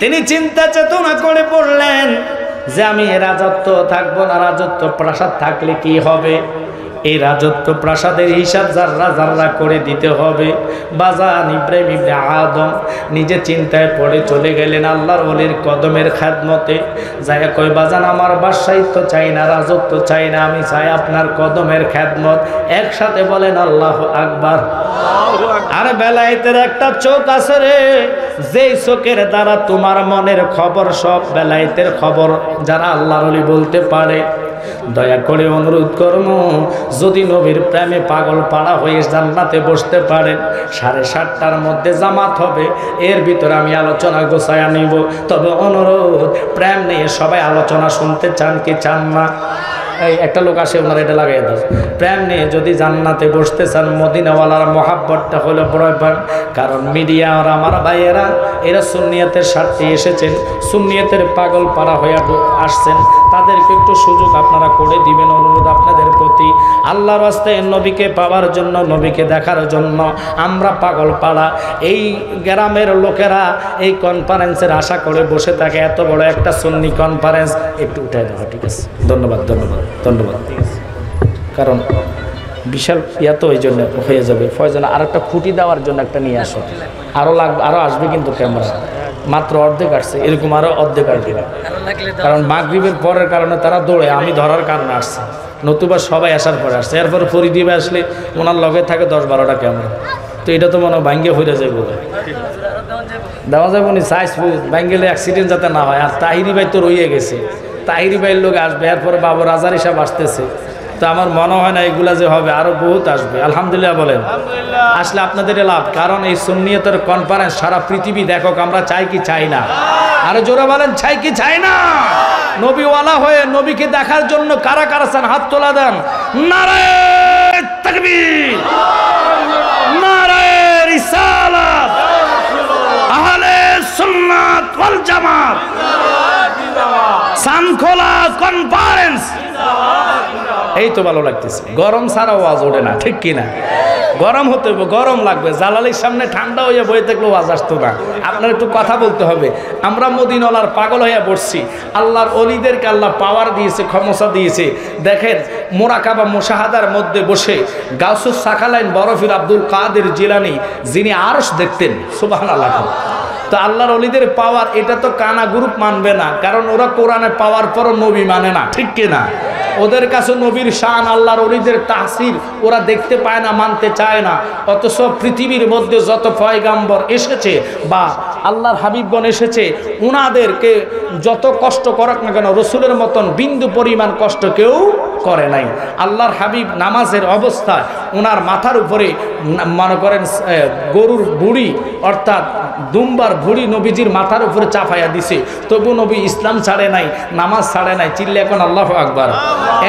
তিনি চিন্তা চেতনা করে পড়লেন যে আমি রাজত্ব থাকবো না, রাজত্ব প্রাসাদ থাকলে কি হবে? এই রাজত্ব প্রাসাদের হিসাব জাররা জাররা করে দিতে হবে। বাজান ইব্রাহিম ইবনে আদম নিজে চিন্তায় পড়ে চলে গেলেন আল্লাহর ওলির কদমের খেদমতে। যায় কই বাজান আমার বাদশাহিত্ব চাই না, রাজত্ব চাই না, আমি চাই আপনার কদমের খেদমত। একসাথে বলেন আল্লাহু আকবার। আর বেলায়েতের একটা চোখ আছে রে, যেই চোখের দ্বারা তোমার মনের খবর সব বেলায়েতের খবর যারা আল্লাহর ওলি বলতে পারে। দয়া করে অনুরোধ করব, যদি নবীর প্রেমে পাগল পাড়া হয়ে জান্নাতে বসতে পারেন, 7:30টার মধ্যে জামাত হবে। এর ভিতরে আমি আলোচনা গোছায়া নিব। তবে অনুরোধ, প্রেম নিয়ে সবাই আলোচনা শুনতে চান কি চান না? এই একটা লোক আসে, ওনার এটা লাগাই দাও। প্রেম নিয়ে যদি জান্নাতে বসতে চান, মদিনাওয়ালার মহাব্বতটা হলো প্রয়োজন। কারণ মিডিয়া আর আমার ভাইয়েরা এরা সুন্নিয়তের স্বার্থে এসেছেন, সুন্নিয়তের পাগল পাড়া হয়ে আসছেন, তাদেরকে একটু সুযোগ আপনারা করে দিবেন। অনুরোধ আপনাদের প্রতি, আল্লাহর রাস্তায় নবীকে পাওয়ার জন্য, নবীকে দেখার জন্য আমরা পাগল পাড়া। এই গ্রামের লোকেরা এই কনফারেন্সের আশা করে বসে থাকে। এত বড় একটা সুন্নি কনফারেন্স, একটু উঠে দেওয়া। ঠিক আছে, ধন্যবাদ ধন্যবাদ ধন্যবাদ। কারণ বিশাল তো ওই জন্য হয়ে যাবে। ফয়জন আর একটা খুঁটি দেওয়ার জন্য একটা নিয়ে আসো, আরও লাগবে, আরও আসবে কিন্তু ক্যামেরা মাত্র অর্ধেক আসছে, এরকম আরও অর্ধেক আসবে। কারণ মাগরিবের পরের কারণে তারা দৌড়ে, আমি ধরার কারণে আসছে, নতুবা সবাই আসার পরে আসছে। এরপরে ফরিদিবে আসলে ওনার লগে থাকে 10-12টা ক্যামেরা, তো এটা তো মনে হয় ভাঙ্গে হয়ে যাবে, দেওয়া যাবে নি। সাইজ ভাঙ্গেলে অ্যাক্সিডেন্ট যাতে না হয়। আর তাহিরি ভাই তো রয়ে গেছে, তাহিরি ভাইয়ের লোক আসবে, এরপরে বাবু রাজার হিসাব আসতেছে। তো আমার মনে হয় না এগুলা যে হবে, আরো বহুত আসবে। আলহামদুলিল্লাহ বলেন, আসলে আপনাদের লাভ। কারণ এই সুন্নিয়তের কনফারেন্স সারা পৃথিবী দেখক, আমরা চাই কি চাই না? আরো জোরে বলেন, চাই কি চাই না? নবীওয়ালা হয়ে নবীকে দেখার জন্য কারা কারা চান হাত তোলা দেন। নারায়ে তাকবীর, নারায়ে রিসালাত, আহলে সুন্নাত ওয়াল জামাত, সানখোলা কনফারেন্স। এই তো ভালো লাগতেছে। গরম ছাড়া ওয়াজ ওঠে না, ঠিক কিনা? গরম হতে হবে, গরম লাগবে। জালালির সামনে ঠান্ডা হয়ে বয়ে থাকলে ওয়াজ আসতো না। আপনার একটু কথা বলতে হবে। আমরা মদিনাওয়ালার পাগল হয়ে বসছি। আল্লাহর ওলিদেরকে আল্লাহ পাওয়ার দিয়েছে, ক্ষমতা দিয়েছে। দেখেন মোরাকাবা মুশাহাদার মধ্যে বসে গাউসুস সাকালাইন বরফির আব্দুল কাদের জিলানী, যিনি আরশ দেখতেন, সুবহানাল্লাহ। তো আল্লাহর ওলিদের পাওয়ার, এটা তো কানা গ্রুপ মানবে না, কারণ ওরা কোরআনে পাওয়ার পরও নবী মানে না, ঠিক কিনা? ওদের কাছে নবীর শান, আল্লাহর ওলিদের তাহসির ওরা দেখতে পায় না, মানতে চায় না। অথচ পৃথিবীর মধ্যে যত পয়গাম্বর এসেছে বা আল্লাহর হাবিবগণ এসেছে, উনাদেরকে যত কষ্ট করক না কেন, রসুলের মতন বিন্দু পরিমাণ কষ্ট কেউ করে নাই। আল্লাহর হাবিব নামাজের অবস্থায় ওনার মাথার উপরে মনে করেন গরুর বুড়ি অর্থাৎ দুম্বার ভুড়ি নবীজির মাথার উপরে চাপাইয়া দিছে, তবু নবী ইসলাম ছাড়ে নাই, নামাজ ছাড়ে নাই। চিল্লে এখন আল্লাহু আকবার।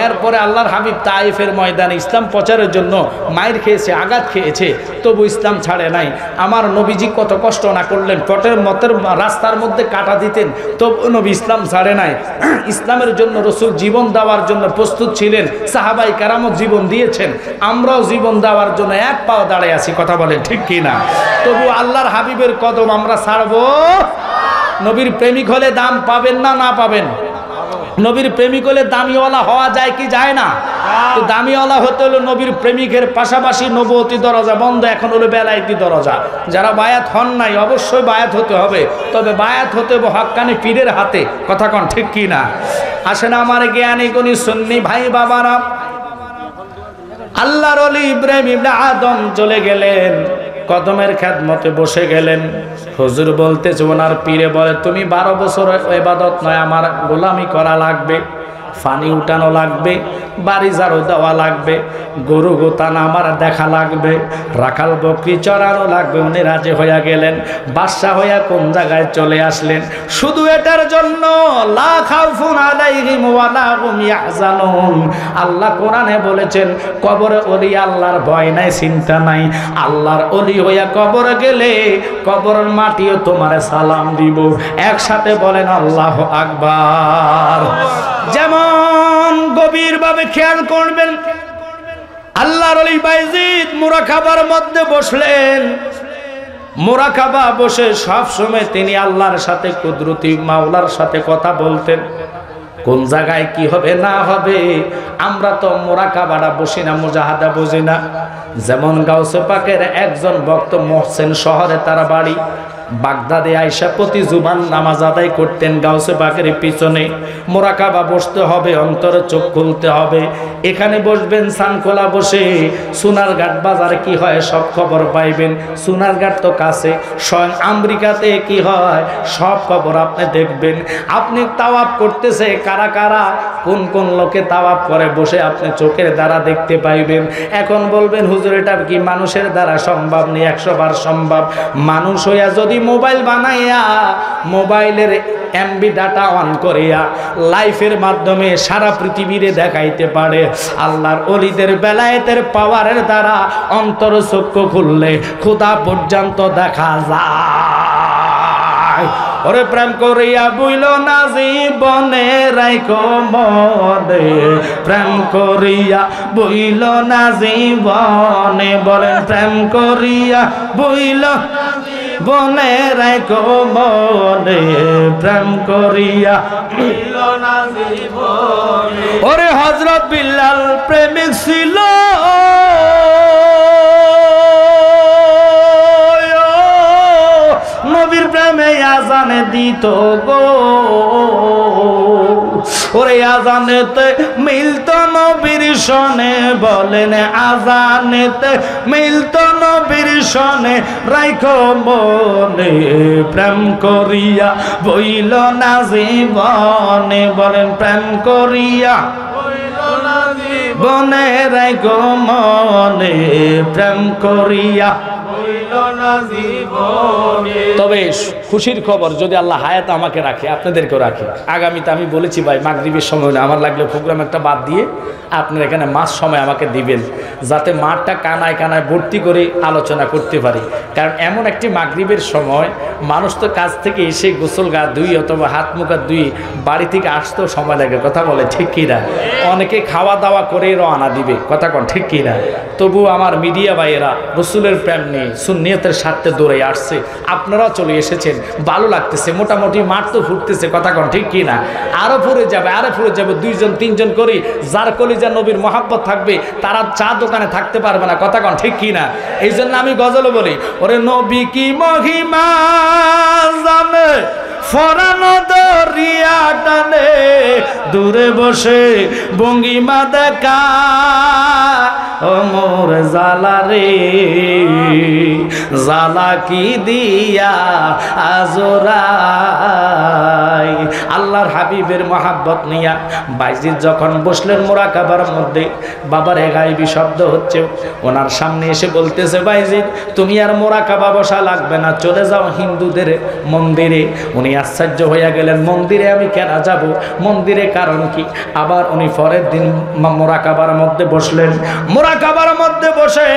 এরপরে আল্লাহর হাবিব তাইফের ময়দানে ইসলাম প্রচারের জন্য মাইর খেয়েছে, আঘাত খেয়েছে, তবু ইসলাম ছাড়ে নাই। আমার নবীজি কত কষ্ট না করলেন, পটের মতের রাস্তার মধ্যে কাটা দিতেন, তবু নবী ইসলাম ছাড়ে নাই। ইসলামের জন্য রসুল জীবন দেওয়ার জন্য প্রস্তুত ছিলেন, সাহাবাই কেরামত জীবন দিয়েছেন, আমরাও জীবন দেওয়ার জন্য এক পাও দাঁড়ায় আছি। কথা বলেন ঠিক কিনা? তবু আল্লাহর হাবিবের কদম আমরা ছাড়বো? নবীর প্রেমিক হলে দাম পাবেন না, না পাবেন? নবীর প্রেমিক হলে দামিওয়ালা হওয়া যায় কি যায় না? তো দামিওয়ালা হতে হলো নবীর প্রেমিকের পাশাপাশি নবুয়তি দরজা বন্ধ, এখন হলো বেলায়েতি দরজা। যারা বায়াত হন নাই অবশ্যই বায়াত হতে হবে, তবে বায়াত হতে হবে হক্কানি পীরের হাতে। কথা কন ঠিক কি না? আসেন আমার জ্ঞানী গুণী সুন্নি ভাই বাবারা, আল্লাহর ওলি ইব্রাহিম ইবনে আদম চলে গেলেন, কদমের খেদমতে বসে গেলেন। হুজুর বলতেছে, ওনার পীরে বলে, তুমি 12 বছর ইবাদত নয়, আমার গোলামি করা লাগবে, পানি উঠানো লাগবে, বাড়ি ঝাড়ু দেওয়া লাগবে, গরু গোতানা আমার দেখা লাগবে, রাখাল বকরি চড়ানো লাগবে। উনি রাজি হইয়া গেলেন। বাদশা হইয়া কোন জায়গায় চলে আসলেন? শুধু এটার জন্য, লা খাউফুন আলাইহিম ওয়া লা হুম ইয়াহজানুন। আল্লাহ কোরআনে বলেছেন, কবরে ওলি আল্লাহর ভয় নাই, চিন্তা নাই। আল্লাহর ওলি হইয়া কবরে গেলে কবরের মাটিও তোমারে সালাম দিব। একসাথে বলেন আল্লাহু আকবার। যেমন গভীরভাবে খেয়াল করবেন, আল্লাহর ওলি বাইজিদ মুরাকাবার মধ্যে বসলেন। মুরাকাবা বসে সব সময় তিনি আল্লাহর সাথে, কুদরতি মাওলার সাথে কথা বলতেন। কোন জায়গায় কি হবে না হবে আমরা তো মুরাকাবাটা বসি না, মুজাহাদা বুঝি না। যেমন গাউসে পাকের একজন ভক্ত মোহসেন শহরে তার বাড়ি, বাগদাদে আইসা প্রতি জুবান নামাজ আদায় করতেন গাউসে পাকের পিছনে। মুরাকাবা বসতে হবে, অন্তরে চোখ খুলতে হবে। এখানে বসবেন সানখোলা বসে, সোনারঘাট বাজারে কি হয় সব খবর পাইবেন। সোনারঘাট তো কাছে, স্বয়ং আমেরিকাতে কি হয় সব খবর আপনি দেখবেন। আপনি তাওয়াফ করতেছে, কারা কারা কোন কোন লোকে তাওয়াফ করে বসে আপনি চোখের দ্বারা দেখতে পাইবেন। এখন বলবেন হুজুর এটা কি মানুষের দ্বারা সম্ভব নেই? 100 বার সম্ভব। মানুষ হইয়া যদি মোবাইল বানাইয়া মোবাইলের এমবি ডাটা অন করিয়া লাইফের মাধ্যমে সারা পৃথিবীরে দেখাইতে পারে, আল্লাহর ওলিদের বেলায়েতের পাওয়ারের দ্বারা অন্তর চক্ষু খুললে খোদা পর্যন্ত দেখা যায়। ওরে প্রেম করিয়া বইল না জীবনে রাইখো মনে, প্রেম করিয়া বইল না জীবনে, বলেন প্রেম করিয়া বইল বনে রাইখো মনে, প্রেম করিয়া বইল না জীবনে। ওরে হযরত বিল্লাল প্রেমিক ছিল, নবীর প্রেমে আজানে দিত গো। ওরে আজানেতে মিলত নবীর সনে, বলেন আজানেতে মিলত নবীর সনে রাইখো মনে, প্রেম করিয়া বইল না জীবনে, বলেন প্রেম করিয়া বইল না জীবনে রাইখো মনে, প্রেম করিয়া। তবে খুশির খবর, যদি আল্লাহ হায়াত আমাকে রাখে আপনাদেরকেও রাখে, আগামীতে আমি বলেছি ভাই মাগরিবের সময় না, আমার লাগলে প্রোগ্রাম একটা বাদ দিয়ে আপনার এখানে মাস সময় আমাকে দিবেন, যাতে মাঠটা কানায় কানায় ভর্তি করে আলোচনা করতে পারি। কারণ এমন একটি মাগরিবের সময় মানুষ তো কাজ থেকে এসে গোসল গা ধুই অথবা হাত মুখ ধুই বাড়ি থেকে আসতেও সময় লাগে, কথা বলে ঠিক কিনা? অনেকে খাওয়া দাওয়া করে রওনা দিবে, কথা কন ঠিক কিনা? তবু আমার মিডিয়া ভাইয়েরা রসুলের প্রেম নিয়ে সুন্নিয়তের স্বার্থে দৌড়ে আসছে, আপনারাও চলে এসেছেন, ভালো লাগতেছে, মোটামুটি মাঠ তো ফুটতেছে, কথা কন ঠিক কিনা? আরো ফুরে যাবে, আরো ফুরে যাবে, 2 জন 3 জন করে যার কলিজা নবীর মহাব্বত থাকবে তারা চা দোকানে থাকতে পারবে না, কথা কন ঠিক কিনা? এই জন্য আমি গজলে বলি, ওরে নবী কি মহিমা জানে ফরানো দরিয়া টানে, দূরে বসে ভঙ্গিমা দেখা ও মোর জালা রে, জালা কি দিয়া আজরাই। আল্লাহর হাবিবের মহাব্বত নিয়া বাইজিদ যখন বসলেন মুরাকাবার মধ্যে, বাবার গায়েবী শব্দ হচ্ছে, ওনার সামনে এসে বলতেছে বাইজিদ তুমি আর মুরাকাবা বসা লাগবে না, চলে যাও হিন্দুদের মন্দিরে। উনি আশ্চর্য হইয়া গেলেন, মন্দিরে আমি কেন যাব? মন্দিরে কারণ কি? আবার উনি পরের দিন মুরাকাবার মধ্যে বসলেন, মুরাকাবার মধ্যে বসে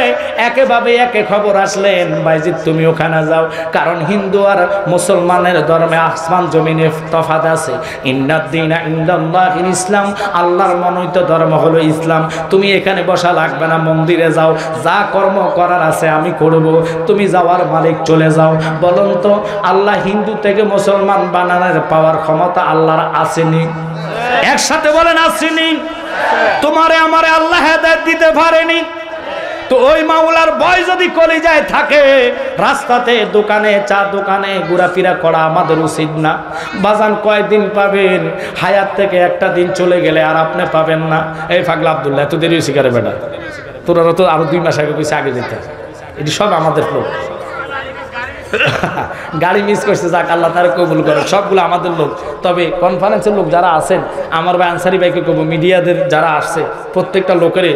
একেভাবে একে খবর আসলেন, বাইজিদ তুমি ওখানে যাও, কারণ হিন্দু আর মুসলমানের ধর্মে আসমান জমিনে তফাৎ আছে। ইন্নাদ-দীনা ইনদাল্লাহিল ইসলাম, আল্লাহর মনোনীত ধর্ম হলো ইসলাম। তুমি এখানে বসা লাগবে না, মন্দিরে যাও, যা কর্ম করার আছে আমি করব, তুমি যাওয়ার মালিক, চলে যাও। বলুন তো আল্লাহ হিন্দু থেকে মুসলমান বানানোর পাওয়ার ক্ষমতা আল্লাহর আসেনি? একসাথে বলেন আসেনি? তোমারে আমারে আল্লাহ হেদায়েত দিতে পারেনি? তো ওই মাওলার ভয় যদি কলিজায় থাকে, রাস্তাতে দোকানে চা দোকানে ঘোরাফেরা করা আমাদের উচিত না। বাজান কয়দিন পাবেন? হায়াত থেকে একটা দিন চলে গেলে আর আপনি পাবেন না। এই পাগলা আব্দুল্লাহ এত দেরি হয়েছে কারে বেটা, তোরা তো আরো 2 মাস আগে কইছে আগে যেতে, এটি সব আমাদের লোক। গাড়ি মিস করছে, যাক আল্লাহ তারা কবুল করে, সবগুলো আমাদের লোক। তবে কনফারেন্সের লোক যারা আছেন, আমার ভাই আনসারি ভাইকে কব, মিডিয়াদের যারা আসছে প্রত্যেকটা লোকের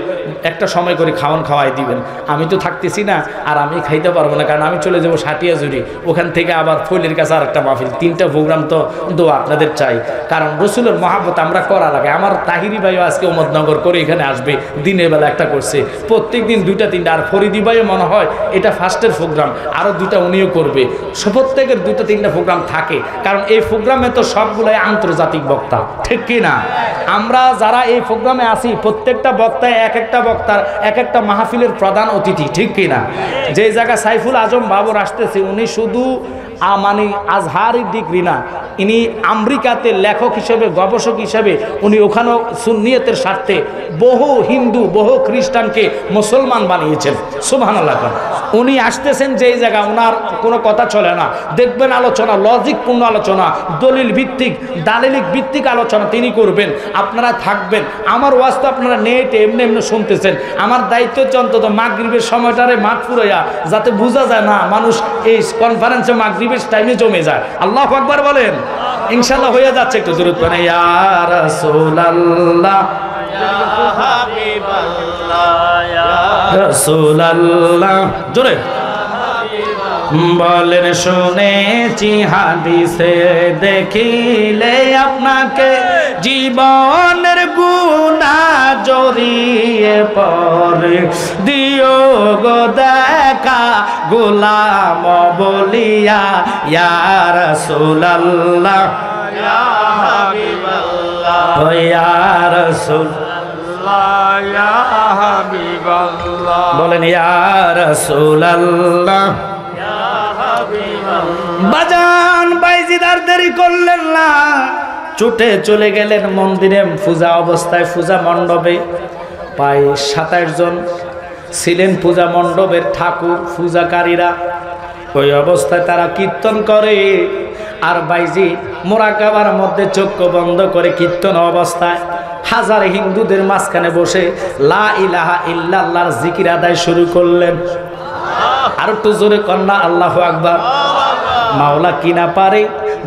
একটা সময় করে খাওয়াই দিবেন। আমি তো থাকতেছি না, আর আমি খাইতে পারবো না, কারণ আমি চলে যাবো সাটিয়াজুরি, ওখান থেকে আবার ফইলের কাছে আর একটা মাহফিল, 3টা প্রোগ্রাম তো দোয়া আপনাদের চাই, কারণ রসুলের মহাব্বত আমরা করা লাগে। আমার তাহিরি ভাইও আজকে উম্মতনগর করে এখানে আসবে, দিনের বেলা একটা করছে, প্রত্যেক দিন 2টা 3টা, আর ফরিদি ভাইও মনে হয় এটা ফার্স্টের প্রোগ্রাম, আরও 2টা উনিও করবে। প্রত্যেকের 2টা 3টা প্রোগ্রাম থাকে, কারণ এই প্রোগ্রামে তো সবগুলাই আন্তর্জাতিক বক্তা, ঠিক কি না? আমরা যারা এই প্রোগ্রামে আসি প্রত্যেকটা বক্তায় এক একটা বক্তার এক একটা মাহফিলের প্রধান অতিথি, ঠিক কি না? যে জায়গা সাইফুল আজম বাবর আসতেছে, উনি শুধু মানে আজহারি ডিগ্রি না, ইনি আমেরিকাতে লেখক হিসেবে গবেষক হিসেবে উনি ওখানেও সুন্নিয়তের স্বার্থে বহু হিন্দু বহু খ্রিস্টানকে মুসলমান বানিয়েছেন। সুবহানাল্লাহ। উনি আসতেছেন যেই জায়গা ওনার কোনো কথা চলে না, দেখবেন আলোচনা লজিকপূর্ণ আলোচনা, দলিল ভিত্তিক দালিলিক ভিত্তিক আলোচনা তিনি করবেন, আপনারা থাকবেন। আমার ওয়াজ তো আপনারা নেটে এমনি এমনি শুনতেছেন, আমার দায়িত্ব হচ্ছে অন্তত মাগরিবের সময়টারে মাঠ ফুরাইয়া যাতে বোঝা যায় না মানুষ এই কনফারেন্সে মাগরিবের টাইমে জমে যায়। আল্লাহু আকবার বলেন। ইনশাআল্লাহ হয়ে যাচ্ছে, একটু জোরে বলেন ইয়া রাসূলুল্লাহ ইয়া হাবিবাল্লাহ ইয়া রাসূলুল্লাহ। জোরে বলেন শুনেছি হাদিসে দেখিলে আপনাকে জীবনের গুনাহ জড়িয়ে পড়ে, দিও গো দেখা গোলাম বলিয়া ইয়া রাসূলুল্লাহ ইয়া হাবিবাল্লাহ ইয়া রাসূলুল্লাহ ইয়া হাবিবাল্লাহ। বলেন ইয়া রাসূলুল্লাহ। বাজান বাইজিদ আর দেরি করলেন না, ছুটে চলে গেলেন মন্দিরে পূজা অবস্থায়, পূজা মণ্ডপে। প্রায় 27 জন ছিলেন পূজা মণ্ডপের ঠাকুর পূজাকারীরা। ওই অবস্থায় তারা কীর্তন করে, আর বাইজি মোরাকাবার মধ্যে চক্ষু বন্ধ করে কীর্তন অবস্থায় হাজার হিন্দুদের মাঝখানে বসে লা ইলাহা ইল্লাল্লাহর জিকির আদায় শুরু করলেন। আর একটু জোরে কন্যা আল্লাহু আকবার। মাওলা কি না পারে,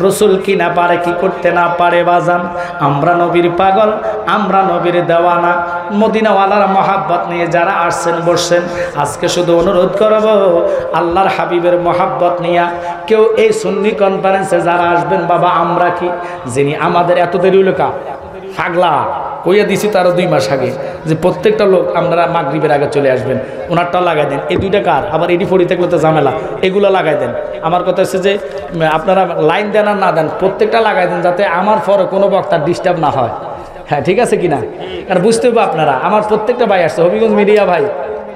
রসুল কি না পারে, কি করতে না পারে বাজান। আমরা নবীর পাগল, আমরা নবীর দেওয়ানা। মদিনাওয়ালার মহাব্বত নিয়ে যারা আসছেন বসছেন, আজকে শুধু অনুরোধ করব আল্লাহর হাবিবের মহাব্বত নিয়ে কেউ এই সুন্নি কনফারেন্সে যারা আসবেন, বাবা আমরা কি যিনি আমাদের এত দেরি লেখা পাগলা কইয়া দিছি তারও 2 মাস আগে যে প্রত্যেকটা লোক আপনারা মাগরিবের আগে চলে আসবেন, ওনারটা লাগাই দেন। এই 2টা কার আবার এডি ফড়ি থাকলে তো ঝামেলা, এগুলো লাগাই দেন। আমার কথা হচ্ছে যে আপনারা লাইন দেন আর না দেন প্রত্যেকটা লাগাই দেন, যাতে আমার পরে কোনো বক্তার ডিস্টার্ব না হয়। হ্যাঁ ঠিক আছে কিনা? কারণ বুঝতে হবে আপনারা, আমার প্রত্যেকটা ভাই আসছে, হবিগঞ্জ মিডিয়া ভাই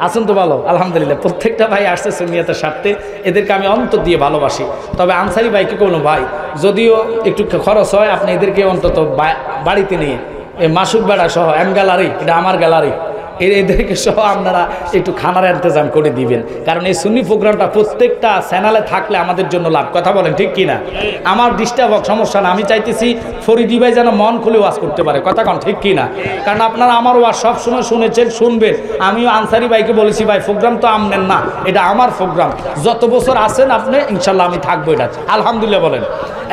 আছেন তো ভালো আলহামদুলিল্লাহ, প্রত্যেকটা ভাই আসছে সুন্নিয়তের স্বার্থে, এদেরকে আমি অন্তর দিয়ে ভালোবাসি। তবে আনসারি ভাইকে কোনো ভাই যদিও একটু খরচ হয়, আপনি এদেরকে অন্তত বাড়িতে নিয়ে এই মাসুক বেড়া সহ এম গ্যালারি, এটা আমার গ্যালারি, এদেরকে সহ আপনারা একটু খানার ইন্তজাম করে দিবেন। কারণ এই সুন্নি প্রোগ্রামটা প্রত্যেকটা চ্যানেলে থাকলে আমাদের জন্য লাভ। কথা বলেন ঠিক কিনা? আমার ডিস্টার্ব হোক সমস্যা না, আমি চাইতেছি ফরিদি ভাই যেন মন খুলে ওয়াজ করতে পারে। কথা কন ঠিক কিনা? কারণ আপনারা আমার ওয়াজ সবসময় শুনেছেন, শুনবেন। আমিও আনসারি ভাইকে বলেছি ভাই প্রোগ্রাম তো আমনেন না, এটা আমার প্রোগ্রাম, যত বছর আছেন আপনি ইনশাল্লাহ আমি থাকবো এটা, আলহামদুলিল্লাহ বলেন।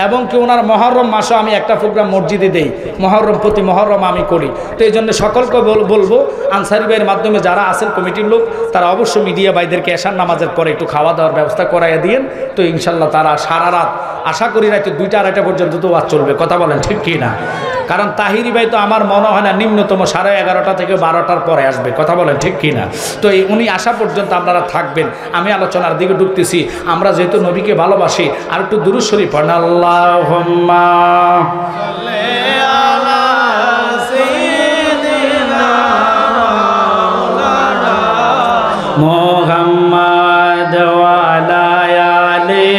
এবং কি ওনার মহরম মাসে আমি একটা প্রোগ্রাম মসজিদে দেই, মহরম প্রতি মহরম আমি করি। তো এই জন্য সকলকে বলবো আনসারি ভাইয়ের মাধ্যমে যারা আছেন কমিটির লোক, তারা অবশ্যই মিডিয়া ভাইদেরকে এশার নামাজের পরে একটু খাওয়া দাওয়ার ব্যবস্থা করাইয়া দিয়েন। তো ইনশাল্লাহ তারা সারা রাত, আশা করি রাতে 2টা 2:30 পর্যন্ত তো ওয়াজ চলবে। কথা বলেন ঠিক কি না? কারণ তাহিরি ভাই তো আমার মনে হয় না নিম্নতম 11:30 থেকে 12টার পরে আসবে। কথা বলেন ঠিক কি না? তো উনি আসা পর্যন্ত আপনারা থাকবেন। আমি আলোচনার দিকে ঢুকতেছি। আমরা যেহেতু নবীকে ভালোবাসি, আর একটু দুরূদ শরীফ পড়েন। আল্লাহুম্মা সাল্লি আলা সাইয়্যিদিনা মুহাম্মাদ ওয়া আলা আলি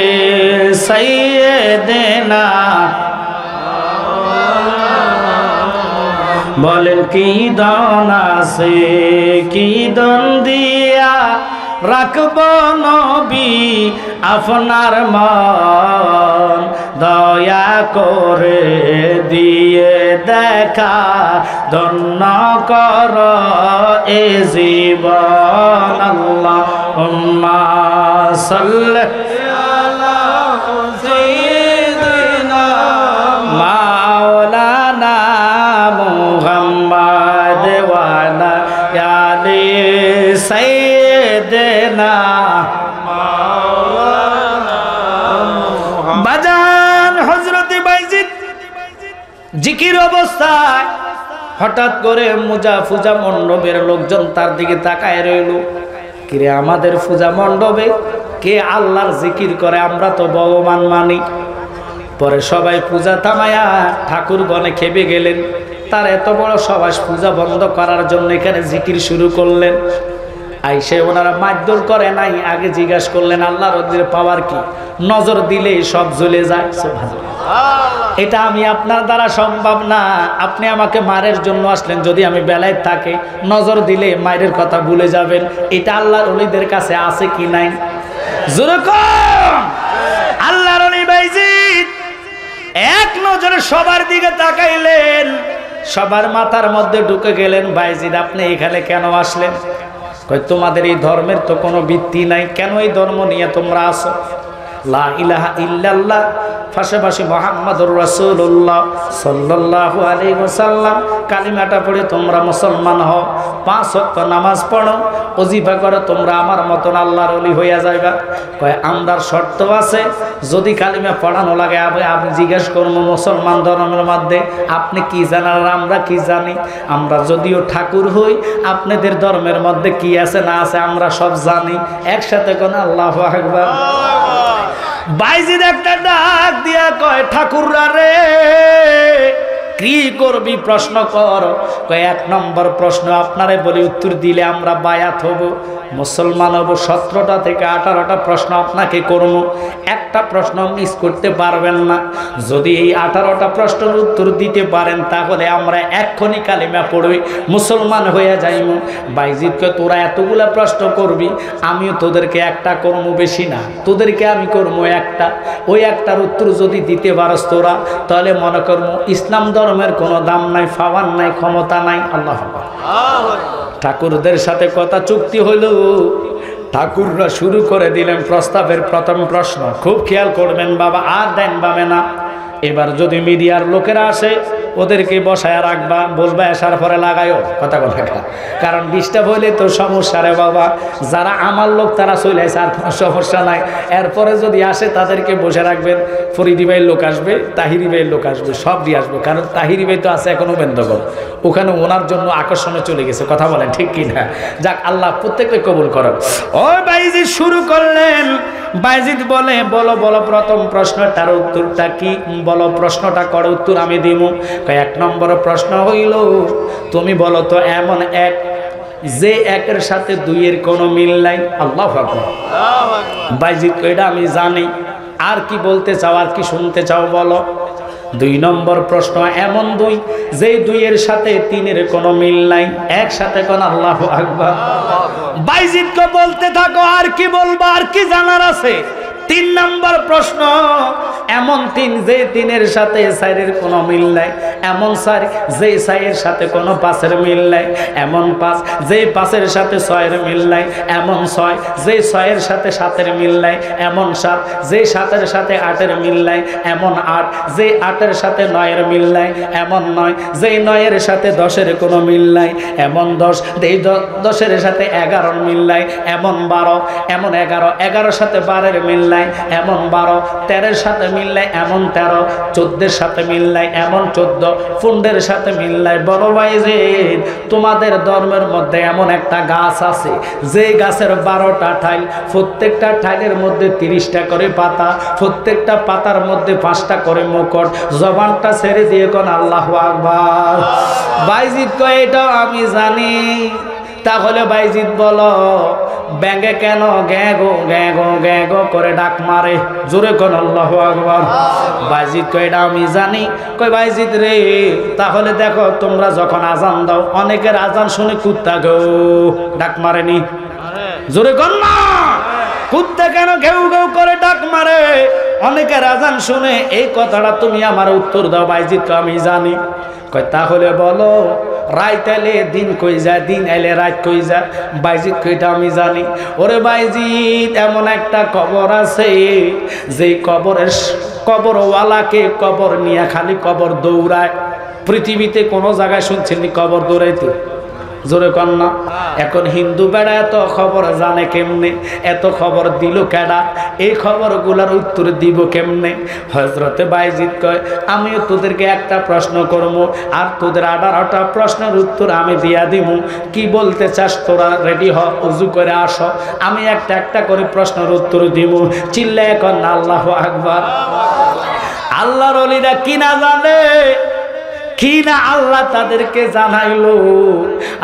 সাইয়্যিদিনা। বলেন কি দন আছে, কি দন দিয়া রাখব নবী আপনার মন, দয়া করে দিয়ে দেখা ধন্য কর এ জীবন। আল্লাহুম্মা সাল্লি আলা সাইয়্যিদিনা মাওলানা মুহাম্মাদ ওয়া আলা আলি সাইয়্যিদিনা মাওলানা মুহাম্মদ। বাজান হযরত বাইজিদ জিকির অবস্থায় হঠাৎ করে পূজা মণ্ডপের লোকজন তার দিকে তাকায় রইল। কিরে আমাদের পূজা মণ্ডপে কে আল্লাহর জিকির করে? আমরা তো ভগবান মানি। পরে সবাই পূজা থামায়া ঠাকুরগণে খেপে গেলেন। তার এত বড় সবাই পূজা বন্ধ করার জন্য এখানে জিকির শুরু করলেন। আইসে ওনারা মারধর করে নাই, আগে জিজ্ঞাসা করলেন আল্লাহর পাওয়ার কি? নজর দিলেই সব জ্বলে যায়। সুবহানাল্লাহ। এটা আমি আপনার দ্বারা সম্ভব না। আপনি আমাকে মায়ের জন্য আসলেন, যদি আমি বেলায় থাকে নজর দিলে মায়ের কথা ভুলে যাবেন। এটা আল্লাহর ওলিদের কাছে আছে কি নাই? যেরকম আল্লাহর ওলি বাইজিদ এক নজরে সবার দিকে তাকাইলেন, সবার মাথার মধ্যে ঢুকে গেলেন। বাইজিদ আপনি এখানে কেন আসলেন? কই তোমাদের এই ধর্মের তো কোনো ভিত্তি নাই, কেন এই ধর্ম নিয়ে তোমরা আসো? লা ইলাহা ইল্লাল্লাহ পাশাপাশি মুহাম্মাদুর রাসূলুল্লাহ সাল্লাল্লাহু আলাইহি ওয়াসাল্লাম কালিমাটা পড়ে তোমরা মুসলমান হও, 5 ওয়াক্ত নামাজ পড়ো, ওজিফা করো, তোমরা আমার মতন আল্লাহর ওলি হইয়া যাইবা। কয় আমরার শর্ত আছে, যদি কালিমা পড়ানো লাগে আপনি জিজ্ঞেস করবো মুসলমান ধর্মের মধ্যে আপনি কি জানেন আর আমরা কি জানি। আমরা যদিও ঠাকুর হই, আপনাদের ধর্মের মধ্যে কি আছে না আছে আমরা সব জানি। একসাথে কোন আল্লাহু আকবার। বাইজিদ একটা ডাক দিয়া কয় ঠাকুররা রে, কি করবি প্রশ্ন কর। কয় 1 নম্বর প্রশ্ন আপনারে বলি, উত্তর দিলে আমরা বায়াত হব, মুসলমান হব। 17টা থেকে 18টা প্রশ্ন আপনাকে করব, একটা প্রশ্ন মিস করতে পারবেন না। যদি এই 18টা প্রশ্নের উত্তর দিতে পারেন তাহলে আমরা এক্ষুনি কালিমা পড়ি, মুসলমান হয়ে যাইব। বাইজিদকে তোরা এতগুলা প্রশ্ন করবি, আমিও তোদেরকে একটা করব, বেশি না, তোদেরকে আমি করব একটা। ওই একটার উত্তর যদি দিতে পারস তোরা, তাহলে মনে করব ইসলাম ধর্মের কোনো দাম নাই, পাওয়ার নাই, ক্ষমতা নাই। আল্লাহ ঠাকুরদের সাথে কথা চুক্তি হইল। ঠাকুররা শুরু করে দিলেন প্রস্তাবের প্রথম প্রশ্ন। খুব খেয়াল করবেন বাবা, আর দেন পাবে না। এবার যদি মিডিয়ার লোকেরা আসে ওদেরকে বসায় রাখবা, বলবা আসার পরে লাগাইও কথা বলা, কারণ ডিস্টার্ব হইলে তো সমস্যা রে বাবা। যারা আমার লোক তারা চলে আসে, আর কোনো সমস্যা নাই। এরপরে যদি আসে তাদেরকে বসে রাখবেন। ফরিদি ভাইয়ের লোক আসবে, তাহিরি ভাইয়ের লোক আসবে, সব দিয়ে আসবে। কারণ তাহিরি ভাই তো আছে এখনো বেন্দগর, ওখানে ওনার জন্য আকর্ষণে চলে গেছে। কথা বলেন ঠিক কি না? যাক, আল্লাহ প্রত্যেককে কবুল করেন। ও বাইজিদ শুরু করলেন। বাইজিদ বলে বলো বলো প্রথম প্রশ্নটার উত্তরটা কি? বলো, প্রশ্নটা করো, উত্তর আমি দিব। 1 নম্বর প্রশ্ন হইল, তুমি বলো তো এমন এক যে একের সাথে 2-এর কোনো মিল নাই। আল্লাহু আকবার। বাইজিদ এটা আমি জানি, আর কি বলতে চাও, আর কি শুনতে চাও বলো। 2 নম্বর প্রশ্ন, এমন 2 যে 2-এর সাথে 3-এর কোনো মিল নাই। একসাথে কোন আল্লাহু আকবার। বাইজিদকে বলতে থাকো, আর কি বলবো, আর কি জানার আছে। 3 নম্বর প্রশ্ন, এমন 3 যে 3-এর সাথে 4-এর কোনো মিল নাই। এমন 4 যে 4-এর সাথে কোনো 5-এর মিল নাই। এমন 5 যে 5-এর সাথে 6-এর মিল নাই। এমন 6 যে 6-এর সাথে 7-এর মিল নাই। এমন 7 যে 7-এর সাথে 8-এর মিল নাই। এমন 8 যে 8-এর সাথে 9-এর মিল নাই। এমন 9 যে 9-এর সাথে 10-এর কোনো মিল নাই। এমন 10 যে 10-এর সাথে 11-এর মিল নাই। এমন 12 এমন 11 11-এর সাথে 12-এর মিল নাই। এমন 12 13-এর সাথে মিল নাই। এমন 13 14-এর সাথে মিল নাই। এমন 14 15-এর সাথে মিল নাই। বড় ভাই যে তোমাদের ধর্মের মধ্যে এমন একটা গাছ আছে, যে গাছের 12টা ঠাইল, প্রত্যেকটা ঠাইলের মধ্যে 30টা করে পাতা, প্রত্যেকটা পাতার মধ্যে 5টা করে মুকুট। জবানটা ছেড়ে দিয়ে কোন আল্লাহু আকবার। বাইজিদ কয় এটাও আমি জানি। তাহলে বাইজিদ বলো, ব্যাঙে কেন গ্যাগো গ্যাগো গ্যাগো করে ডাক মারে? জোরে কোন আল্লাহু আকবার। বাইজিদ কয় এটা আমি জানি। কয় বাইজিদ রে, তাহলে দেখো তোমরা যখন আজান দাও, অনেকের আজান শুনে কুত্তা গো ডাক মারেনি? জোরে কোন না। কুত্তা কেন ঘেউ ঘেউ করে ডাক মারে? অনেকের আজান শুনে। এই কথাটা তুমি আমার উত্তর দাও। বাইজিদ কয় আমি জানি। কয় তাহলে বলো, রাত এলে দিন কই যায়, দিন এলে রাত কই যায়? বাইজিদ কইটা আমি জানি। ওরে বাইজিদ, এমন একটা কবর আছে, যে কবরওয়ালাকে কবর নিয়ে খালি কবর দৌড়ায়। পৃথিবীতে কোনো জায়গায় শুনছেন কবর দৌড়াইতে? জোরে কন্যা। এখন হিন্দু বেড়া এত খবর জানে কেমনে? এত খবর দিল কেডা? এই খবরগুলার উত্তর দিব কেমনে? হযরতে বাইজিদ কয়, আমিও তোদেরকে একটা প্রশ্ন করব, আর তোদের 18টা প্রশ্নের উত্তর আমি দিয়া দিব। কি বলতে চাস তোরা? রেডি হ, উজু করে আসো, আমি একটা একটা করে প্রশ্নের উত্তর দিব। চিল্লায় কর আল্লাহু আকবার। আল্লাহর ওলিরা কি না জানে? কি না আল্লাহ তাদেরকে জানাইলো।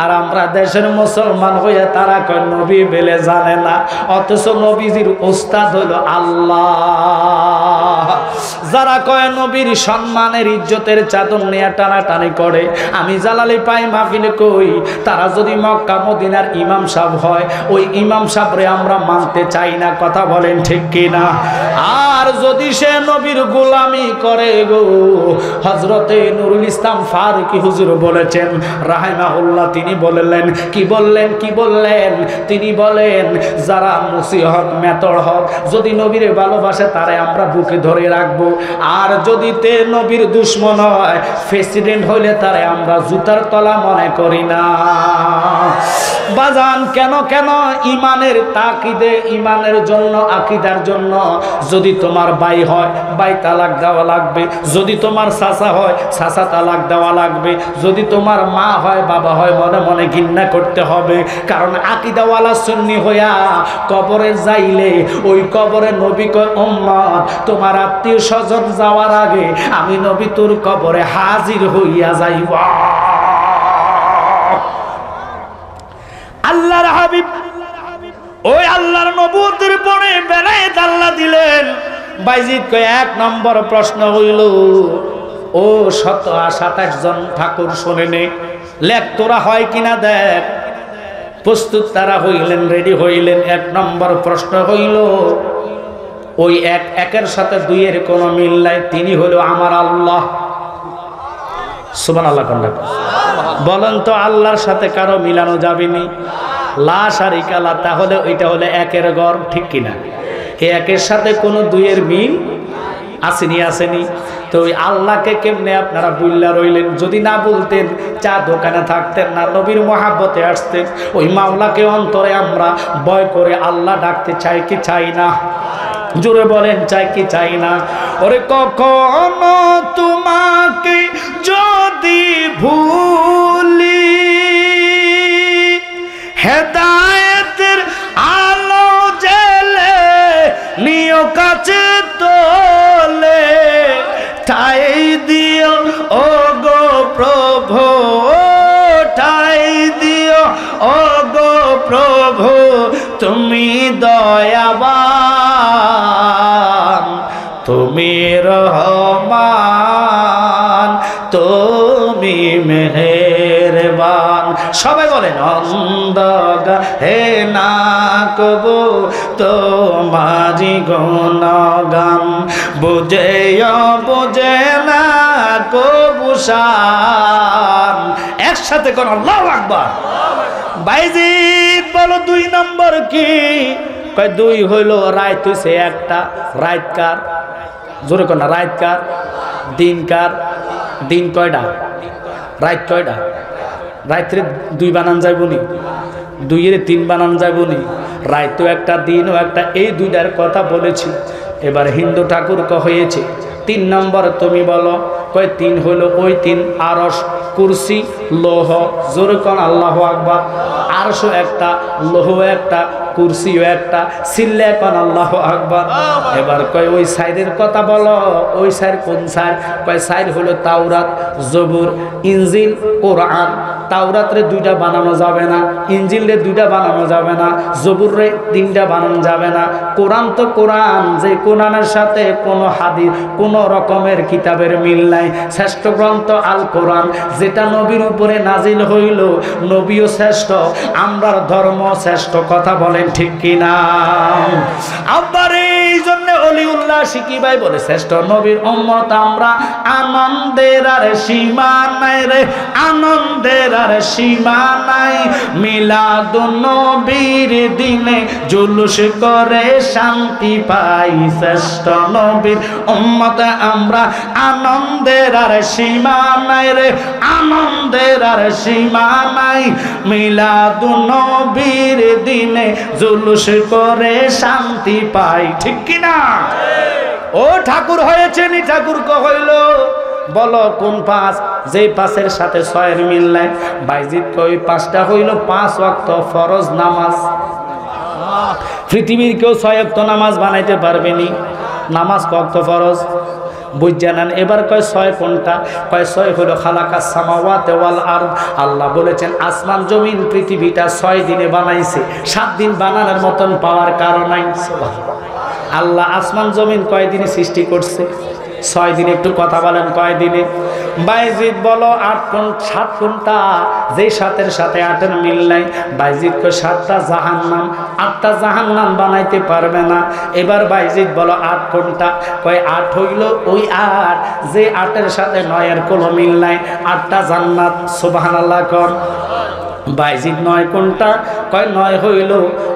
আর আমরা দেশের মুসলমান হয়ে তারা কয় নবী বলে জানে না, অথচ নবীজির উস্তাদ হলো আল্লাহ। যারা কয় নবীর সম্মানের ইজ্জতের চাদর নিয়ে টানাটানি করে, আমি জালালি পাই মাহফিলে কই, তারা যদি মক্কা মদিনার ইমাম সাহেব হয়, ওই ইমাম সাহেবরে আমরা মানতে চাই না। কথা বলেন ঠিক কিনা? আর যদি সে নবীর গোলামি করে গো, হযরতে নুরুল ইসলাম ফারুকী হুজুর বলেছেন রাহিমাহুল্লাহ, তিনি বললেন কি বললেন তিনি বলেন, যারা মুসিহত মেতর হক যদি নবীরে ভালোবাসে তারে আমরা বুকে ধরে রাখবো, আর যদি তে নবীর দুশমন হয়, প্রেসিডেন্ট হইলে তারে আমরা জুতার তলা মনে করি না। বাজান কেন ইমানের তাকিদে, ইমানের জন্য, আকীদার জন্য যদি তোমার ভাই হয় ভাই তালাক দেওয়া লাগবে, যদি তোমার চাচা হয় চাচা তালাক দেওয়া লাগবে, যদি তোমার মা হয় বাবা হয় মনে মনে ঘৃণা করতে হবে। কারণ আকীদাওয়ালা সুন্নি হইয়া কবরে যাইলে ওই কবরে নবী কয় উম্মত তোমার আত্মীয় স্বজন যাওয়ার আগে আমি নবী তোর কবরে হাজির হইয়া যাইব। আল্লাহর হাবিব ওই আল্লাহর নবুয়তের পরে বেলায়েত আল্লাহ দিলেন। বাইজিদ কয় এক নম্বর প্রশ্ন হইল, ও 27 জন ঠাকুর শোনেনে, লেখ তোরা হয় কিনা দেখ। প্রস্তুত তারা হইলেন, রেডি হইলেন। এক নম্বর প্রশ্ন হইল, ওই একের সাথে দুইয়ের কোনো মিল নাই, তিনি হলো আমার আল্লাহ। সুবহানাল্লাহ। বলেন তো আল্লাহর সাথে কারো মিলানো যাবেনি? লা শারিকা লাহু, তাহলে ওইটা হলো একের ঘর, ঠিক কিনা? এই একের সাথে কোনো দুইয়ের মিল আসেনি। তো ওই আল্লাহকে কেমনে আপনারা বুল্লা রইলেন? যদি না বলতেন চা দোকানে থাকতেন না, নবীর মহাব্বতে আসতেন। ওই মাওলাকে অন্তরে আমরা ভয় করে আল্লাহ ডাকতে চাই কি চাই না? জোরে বলেন চাই কি চাই না? ওরে কখনো তোমাকে যদি ভুলি, হেদায়েতের আলো জেলে নিও কাছে তোলে, ঠাই দিও ও গো প্রভু, ঠাই দিও ও গো প্রভু, তুমি দয়াবান, তুমি রহমান, তুমি মেহেরবান। সবাই বলেন অন্ধগা হে না কবু তোমারি গুণগান, বুঝে না কবু শান। একসাথে কোন আল্লাহু আকবার। বাইজিদ বলো 2 নম্বর কি? কয় 2 হইল রাত হইছে একটা। রাত কার? জোরে কোন রাত কার? দিন কার? দিন কয়টা? রাত কয়টা? রাত্রে 2 বানান যাইবনি, 2 এর 3 বানান যাইবনি। রাতও একটা দিনও একটা, এই দুইটার কথা বলেছি। এবার হিন্দু ঠাকুর হয়েছে 3 নম্বর, তুমি বলো। কয় 3 হলো ওই 3 আরশ, কুরসি, লৌহ। জোরে কোন আল্লাহু আকবার। আরশও একটা, লৌহ একটা, কুরসিও একটা, সিল্লে কোন আল্লাহু আকবার। এবার কয় ওই সাইরের কথা বলো। ওই সাইর কোন সাইর? কয় সাইর হলো তাওরাত, জবুর, ইনজিল, কোরআন। তাওরাতরে 2টা বানানো যাবে না, ইনজিলে 2টা বানানো যাবে না, জবুরে 3টা বানানো যাবে না। কোরআন তো কোরআন, যে কোরআনের সাথে কোনো হাদিস, কোনো রকমের কিতাবের মিল নাই। শ্রেষ্ঠ গ্রন্থ আল কোরআন, যেটা নবীর উপরে নাজিল হইল। নবীও শ্রেষ্ঠ, আমরার ধর্ম শ্রেষ্ঠ। কথা বলেন ঠিক কিনা? আবার এই জন্য অলিউল্লাহ শিকি ভাই বলে শ্রেষ্ঠ নবীর উম্মত আমরা। আনন্দের আর সীমা নাই রে, আনন্দের আর সীমা নাই। মিলাদুন নবীর দিনে জুলুস করে শান্তি পাই। শ্রেষ্ঠ নবীর উম্মত আমরা, আনন্দের আর সীমা নাই রে, আনন্দের আর সীমা নাই। মিলাদুন নবীর দিনে জুলুস করে শান্তি পাই, ঠিক কিনা? ও ঠাকুর হয়েছেন, ঠাকুর হইল বলো কোন 5? যেই 5-এর সাথে 6-এর মিল নাই। বাইজিদ কই 5টা হইল 5 ওয়াক্ত ফরজ নামাজ। পৃথিবীর কেউ 6 ওয়াক্ত নামাজ বানাইতে পারবেনি। নামাজ কত ফরজ? বুঝা নেন। এবার কয় 6 কোনটা? কয় 6 হলো খালাকাস সামাওয়াতি ওয়াল আরদ। আল্লাহ বলেছেন আসমান জমিন পৃথিবীটা 6 দিনে বানাইছে। 7 দিন বানানোর মতন পাওয়ার কারণ নাই। আল্লাহ আসমান জমিন কয় দিনে সৃষ্টি করছে? 6 দিনে। একটু কথা বলেন কয় দিনে? বাইজিদ বলো 7 কোনটা? যেই 7-এর সাথে 8-এর মিল নাই। বাইজিদ কয় 7টা জাহান্নাম, 8টা জাহান্নাম বানাইতে পারবে না। এবার বাইজিদ বলো 8 কোনটা? কয় 8 হইল ওই 8 যে 8-এর সাথে 9-এর কোনো মিল নাই, 8টা জান্নাত। সুবহানাল্লাহ কর। বাইজিদ 9 কোনটা? কয় 9 হইল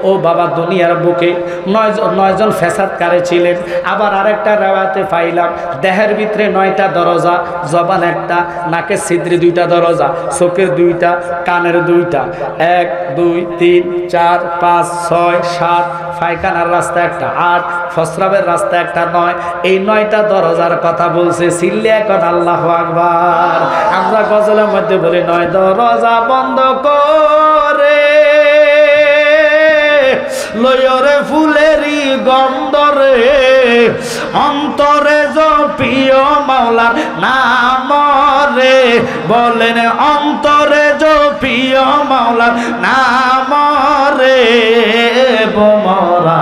ও বাবা দুনিয়ার বুকে 9 জন ফেসাদকারী ছিলেন। আবার আরেকটা রেওয়াতে পাইলাম দেহের ভিতরে 9টা দরজা, জবান একটা, নাকের ছিদ্রে 2টা দরজা, চোখের 2টা, কানের 2টা, 1 2 3 4 5 6 7, পায়খানার রাস্তা একটা 8, ফসরাবের রাস্তা একটা 9। এই 9টা দরজার কথা বলছে। সিল্লে এখন আল্লাহু আকবার। আমরা গজলের মধ্যে বলি 9 দরজা বন্ধ করে লয়রে ফুলেরই গন্ধরে অন্তরে জপিও মাওলার নাম রে। বলেন অন্তরে জপিও মাওলার নাম রে। বোমরা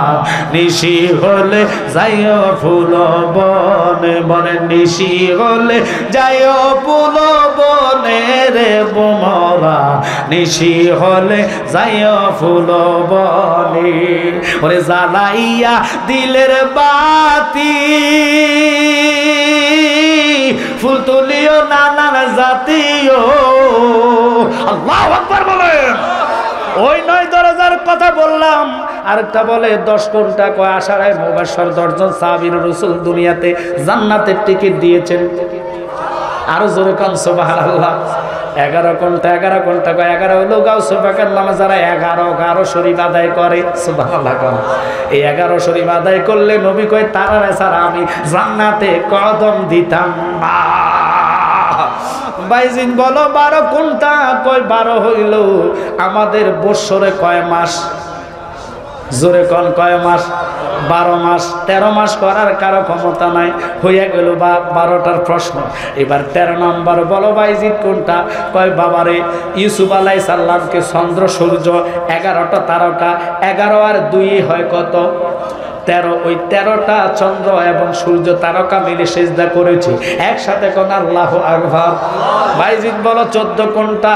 নিশি হলে যাইও ফুল বনে, বলেন নিশি হলে যাইও ফুল বনে রে। বোমরা নিশি হলে যাইও ফুল বনে। ওরে জ্বালাইয়া দিলের বাতি ফুল তুলিও নানান জাতীয়। আল্লাহু আকবার বলেন। ওই 9 দরজার কথা বললাম। আরেকটা বলে 10 কোনটা? কয় আশারায়ে মুবাশশার 10 জন সাহাবীর রাসূল দুনিয়াতে জান্নাতের টিকিট দিয়েছেন। আরো জোরে কান সুবহানাল্লাহ। 11 কোনটা? 11 কোনটা? কয় 11 হলো গাউসে পাকের নামে যারা 11 শরীফ আদায় করে। সুবহানাল্লাহ। এই 11 শরীফ আদায় করলে নবী কয় তারারে ছাড়া আমি জান্নাতে কদম দিতাম না। বাইজিন বলো 12 কোনটা? কয় 12 হইল আমাদের বৎসরে কয় মাস? জোরে কোন কয় মাস? 12 মাস। 13 মাস করার কারো ক্ষমতা নাই। হইয়া গেল 12টার প্রশ্ন। এবার 13 নম্বর বলো বাইজিদ কোনটা? কয় বাবারে ইউসুফ আলাইহিস সালামকে চন্দ্র সূর্য 11টা তারকা, 11 আর 2 হয় কত? 13। ওই 13টা চন্দ্র এবং সূর্য তারকা মিলে সিজদা করেছে একসাথে। কোন আল্লাহু আকবার। বাইজিদ বলো 14 কোনটা?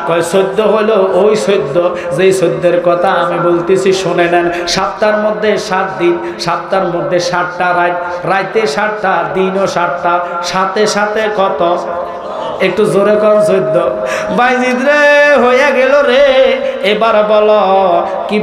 কয় 14 হলো ওই 14 যেই 14-এর কথা আমি বলতেছি শুনে নেন। সপ্তাহের মধ্যে 7 দিন, সপ্তাহের মধ্যে 7টা রাত, রাতে 7টা, দিনও 7টা, সাথে সাথে কত? একটু জোরে কর 14। বাইজিদ রে হইয়া গেল রে। এবার বলো কি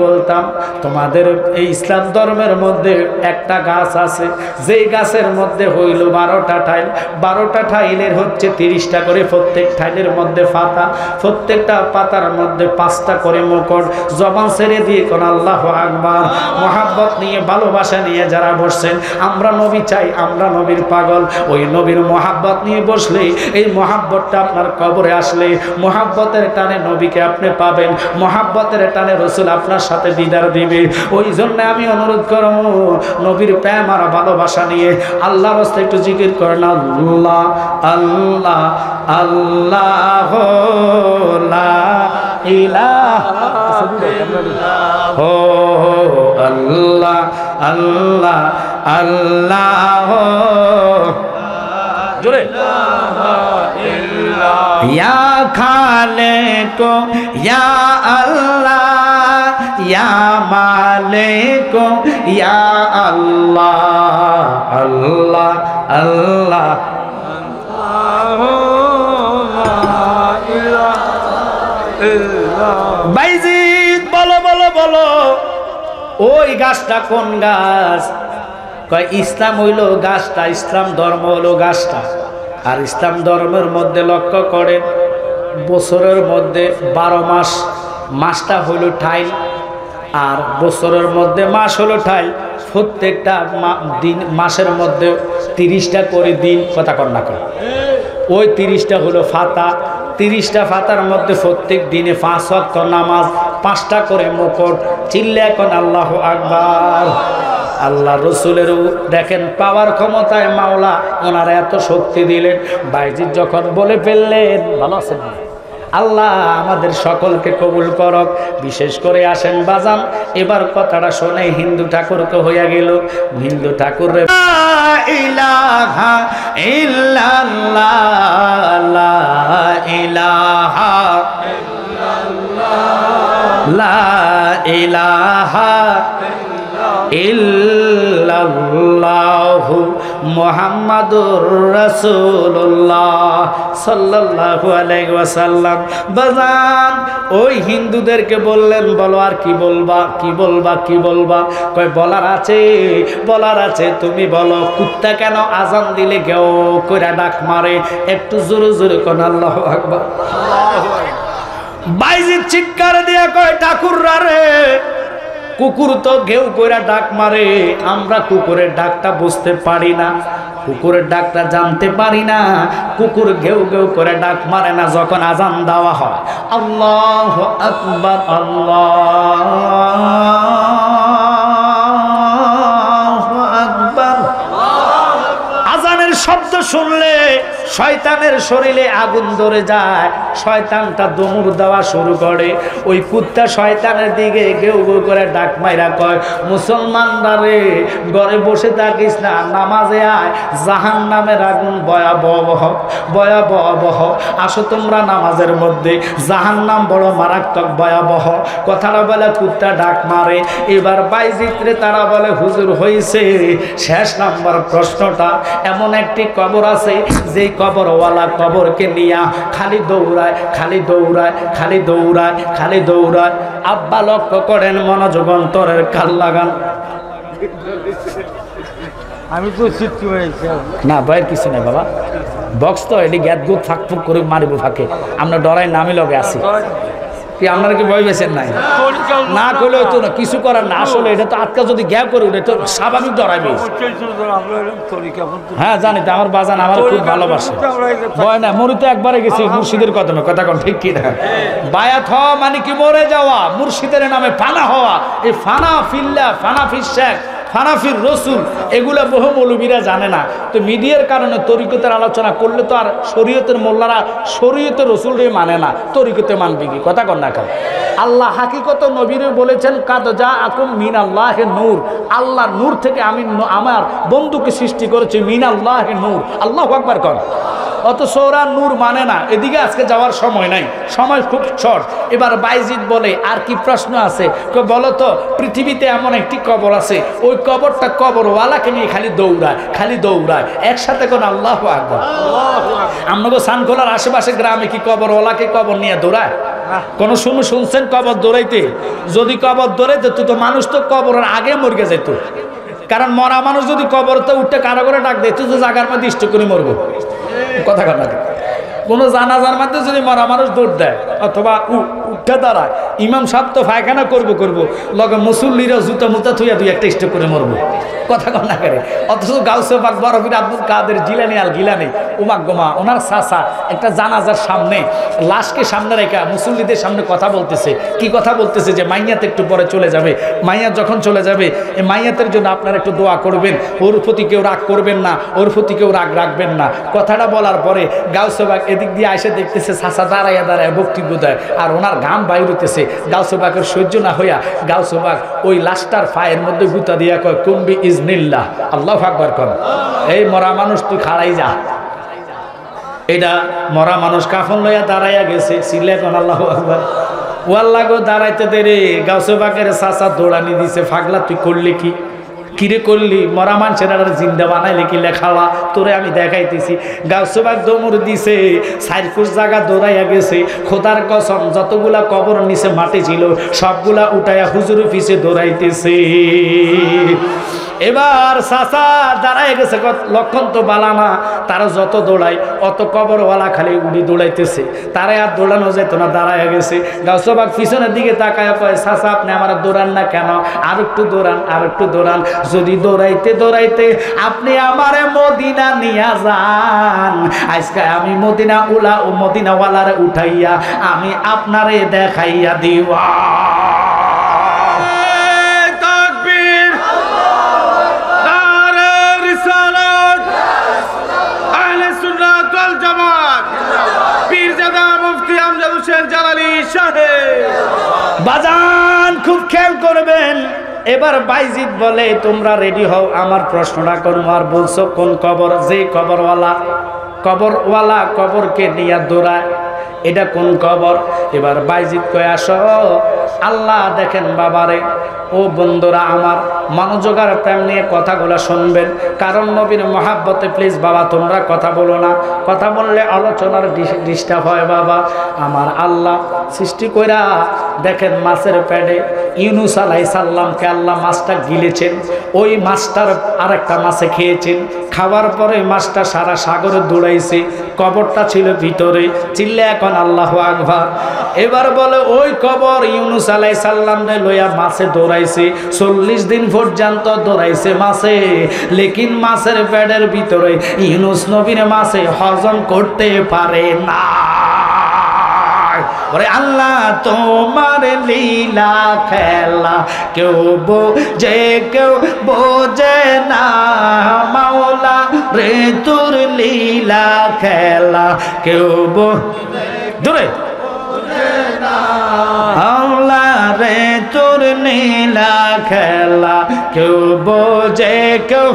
বলতাম তোমাদের এই ইসলাম ধর্মের মধ্যে একটা গাছ আছে, যেই গাছের মধ্যে হইল 12টা ঠাইল, 12টা ঠাইলের হচ্ছে 30টা করে প্রত্যেক ঠাইলের মধ্যে পাতা, প্রত্যেকটা পাতার মধ্যে 5টা করে মুকুট। জবান ছেড়ে দিয়ে কোন আল্লাহু আকবার। মহাব্বত নিয়ে ভালোবাসা নিয়ে যারা বসছেন, আমরা নবী চাই, আমরা নবীর পাগল। ওই নবীর মহাব্বত নিয়ে বসলে এই মহাব্বতটা আপনার কবরে আসলে মহাব্বতের টানে নবীকে আপনি পাবেন, মহাব্বতের টানে রাসূল আপনার সাথে দিদার দিবে। ওই জন্য আমি অনুরোধ করব নবীর প্রেম আর ভালোবাসা নিয়ে আল্লাহর রাস্তায় একটু জিকির করেন। আল্লাহ আল্লাহ আল্লাহ লা ইলাহা ইল্লাল্লাহ আল্লাহ আল্লাহ আল্লাহ জোরে ইয়া খালিক ইয়া আল্লাহ ইয়া মালিক ইয়া আল্লাহ আল্লাহ আল্লাহ বাইজিদ বলো বলো বলো ওই গাছটা কোন গাছ? কয় ইসলাম হইল গাছটা, ইসলাম ধর্ম হলো গাছটা। আর ইসলাম ধর্মের মধ্যে লক্ষ্য করেন বছরের মধ্যে 12 মাস, মাসটা হলো ঠাইল, আর বছরের মধ্যে মাস হলো ঠাইল। প্রত্যেকটা দিন মাসের মধ্যে 30টা করে দিন, কথা কর না কর। ওই 30টা হলো ফাতা, 30টা ফাতার মধ্যে প্রত্যেক দিনে 5 ওয়াক্ত নামাজ, 5টা করে মুকুট। চিল্লা এখন আল্লাহু আকবার। আল্লাহ রসুলের দেখেন পাওয়ার ক্ষমতায় মাওলা ওনারা এত শক্তি দিলেন। বাইজিদ যখন বলে ফেললেন, ভালো আছেন আল্লাহ আমাদের সকলকে কবুল করক। বিশেষ করে আসেন বাজান, এবার কথাটা শুনে হিন্দু ঠাকুর তো হইয়া গেল। হিন্দু ঠাকুর লা ইলাহা ইল্লাল্লাহ লা ইলাহা লা ইলাহা ইল্লাল্লাহু মুহাম্মাদুর রাসূলুল্লাহ সাল্লাল্লাহু আলাইহি ওয়াসাল্লাম। বাজান ওই হিন্দুদেরকে বললেন, বলো আর কি বলবা, কি বলবা, কি বলবা? কয় বলার আছে, বলার আছে, তুমি বলো। কুত্তা কেন আজান দিলে গেও কইরা ডাক মারে? একটু জোরে জোরে কোন আল্লাহু আকবার। বাইজিদ চিৎকার দিয়া কয়, ঠাকুররা রে, কুকুর তো ঘেউ কইরা ডাক মারে, আমরা কুকুরের ডাকটা বুঝতে পারি না, কুকুরের ডাকটা জানতে পারি না। কুকুর ঘেউ ঘেউ করে ডাক মারে না যখন আজান দেওয়া হয়। আল্লাহু আকবার, আল্লাহু আকবার। আজানের শব্দ শুনলে শয়তানের শরীরে আগুন ধরে যায়, শয়তানটা দমুর দেওয়া শুরু করে। ওই কুত্তা শয়তানের দিকে ঘেউ ঘেউ করে ডাক মাইরা কয়, মুসলমানরা রে, ঘরে বসে থাকিস না, নামাজে আয়, জাহান্নামের আগুন ভয়াবহ ভয়াবহ। আসো তোমরা নামাজের মধ্যে, জাহান্নাম বড় মারাত্মক ভয়াবহ। কথাটা বলে কুত্তা ডাক মারে। এবার বাইজিত্রে তারা বলে, হুজুর হইছে। শেষ নাম্বার প্রশ্নটা, এমন একটি কবর আছে যেই কবরওয়ালা কবরকে নিয়া খালি দৌড়ায়, খালি দৌড়ায়, খালি দৌড়ায়, খালি দৌড়ায়। আব্বা লক্ষ্য করেন, মনোযোগ অন্তরের কাল লাগান। আমি তো সিটকি হয়েছি না ভয়ের কিছু নেই বাবা, বক্স তো এটি গ্যাত গুত ফাঁক ফুক করে মারিব ফাঁকে, আমরা ডরাই নামে লগে আসি। কি আপনারা কি ভয় পেয়েছেন নাই? না করলে হইতো না, কিছু করার না। আসলে এটা তো আটকা যদি গ্যাপ করে উঠে তো স্বাভাবিক ডরাইবে। হ্যাঁ জানি তো, আমার বাজান আমার খুব ভালোবাসে। ভয় না, মরি তো একবারে গেছি মুর্শিদের কদমে, কথা কোন ঠিক কি না? বায়াত হওয়া মানে কি মরে যাওয়া, মুর্শিদের নামে ফানা হওয়া। এই ফানা ফিল্লা, ফানা ফির ফানাফির রসুল, এগুলো বহু মৌলবীরা জানে না। তো মিডিয়ার কারণে তরিকতের আলোচনা করলে তো আর শরীয়তের মোল্লারা শরীয়তের রসুলরে মানে না, তরিকতে মানবে কি? কথা কন না কেন? আল্লাহ হাকিকত নবীরে বলেছেন, কাদ যা আকুম মিন আল্লাহে নূর, আল্লাহ নূর থেকে আমি আমার বন্ধুকে সৃষ্টি করেছি, মিন আল্লাহে নূর। আল্লাহু আকবার কন। অথচ ওরা নূর মানে না। এদিকে আজকে যাওয়ার সময় নাই, সময় খুব শর্ট। এবার বাইজিদ বলে, আর কি প্রশ্ন আছে? বলো তো, পৃথিবীতে এমন একটি কবর আছে, ওই কবরটা কবরওয়ালাকে নিয়ে খালি দৌড়ায়, খালি দৌড়ায়। একসাথে কোন আল্লাহু আকবার। আপনাকে সানখোলার আশেপাশে গ্রামে কি কবরওয়ালাকে কবর নিয়ে দৌড়ায়? কোন শুনছেন কবর দৌড়াইতে? যদি কবর দৌড়াইতে তো মানুষ তো কবরের আগে মরগে যেত। কারণ মরা মানুষ যদি কবরতে উঠতে কারো করে ডাক দিত তো জায়গার মধ্যে ইষ্ট করে মরবো। কথা কথা কোনো জানাজার মধ্যে যদি মরা মানুষ দৌড় দেয় অথবা উঠে দাঁড়ায়, ইমাম সাহেব তো পায়খানা করবো লগে মুসল্লিরা জুতা মুতা থইয়া দুই একটা স্টেপ করে মরবো। কথা কন্যা করে। অথচ গাউসে পাক বরফির আব্দুল কাদের জিলানি আল গিলানি উমাগমা ওনার চাচা একটা জানাজার সামনে লাশকে সামনে রেখা মুসল্লিদের সামনে কথা বলতেছে। কি কথা বলতেছে? যে মাইয়াতে একটু পরে চলে যাবে, মাইয়া যখন চলে যাবে এই মাইয়াতের জন্য আপনারা একটু দোয়া করবেন, ওর প্রতি কেউ রাগ করবেন না, ওর প্রতি কেউ রাগ রাখবেন না। কথাটা বলার পরে গাউসে পাক এদিক দিয়ে এসে দেখতেছে চাচা দাঁড়াইয়া দাঁড়ায় বক্তব্য দেয়, আর ওনার ঘাম বাইর হইতেছে। গাউসে পাকের সহ্য না হইয়া গাউসে পাক ওই লাশটার পায়ের মধ্যে গুতা দিয়া কয়, কুম্বি ইজনিল্লাহ, আল্লাহু আকবার কর। এই মরা মানুষ তুই খাড়াই যা। এটা মরা মানুষ কাফন লইয়া দাঁড়াইয়া গেছে, সিলে কোন আল্লাহু আকবার। ও আল্লাহ গো দাঁড়াইতে দেরে গাউসে পাকের চাচা দৌড়ানি দিছে, পাগলা তুই করলি কি? কিরে করলি? মরা মানুষের আর জিন্দা বানাইলে কি লেখালা? তোরে আমি দেখাইতেছি। গাউসে পাক দৌড় দিছে, সাইরকুশ জায়গা দৌড়াইয়া গেছে। খোদার কসম যতগুলা কবর নিচে মাটি ছিল সবগুলা উঠাইয়া হুজুর পিছে দৌড়াইতেছে। এবার চাচা দাঁড়ায় গেছে, লক্ষণ তো বালানা, তারা যত দৌড়ায় অত কবরওয়ালা খালি উড়ি দৌড়াইতেছে। তারাই আর দৌড়ানো যেত না, দাঁড়ায় গেছে। গাউসে পাক পিছনের দিকে তাকায় কয়, চাচা আপনি আমার দৌড়ান না কেন? আর একটু দৌড়ান, আর একটু দৌড়ান। যদি দৌড়াইতে দৌড়াইতে আপনি আমারে মদিনা নিয়া যান, আজকে আমি মদিনা উলা ও মদিনাওয়ালারে উঠাইয়া আমি আপনারে দেখাইয়া দিবা। বাজান খুব খেয়াল করবেন। এবার বাইজিদ বলে তোমরা রেডি হও, আমার প্রশ্নটা করবো। আর বলছো কোন কবর? যে কবরওয়ালা কবরকে নিয়ে দৌড়ায়, এটা কোন কবর? এবার বাইজিদ কয়ে আসো। আল্লাহ দেখেন বাবারে, ও বন্ধুরা আমার, মনোযোগ আর প্রেম নিয়ে কথাগুলো শুনবেন, কারণ নবীর মহাব্বতে প্লিজ বাবা তোমরা কথা বলো না, কথা বললে আলোচনার ডিস্টার্ব হয় বাবা আমার। আল্লাহ সৃষ্টি কইরা দেখেন মাছের পেটে ইউনুস আলাইহিস সালামকে আল্লাহ মাছটা গিলেছেন, ওই মাছটার আরেকটা মাছে খেয়েছেন, খাওয়ার পরে মাছটা সারা সাগরে দৌড়াইছে, কবরটা ছিল ভিতরে, চিল্লে এখন আল্লাহু আকবার। এবার বলে ওই কবর ইউনুস আলাইহিস সালামকে লইয়া মাছে দৌড়াইছে, 40 দিন পর্যন্ত দৌড়াইছে মাছে, লেকিন মাছের পেটের ভিতরে ইউনুস নবীর মাছে হজম করতে পারে না। ওরে আল্লাহ তোমার লীলা খেলা কেউ বোঝে কেউ বোঝে না, মাওলা রে তোর লীলা খেলা কেউ দূরে আল্লাহ রে তোর লীলা খেলা কেউ বোঝে কেউ।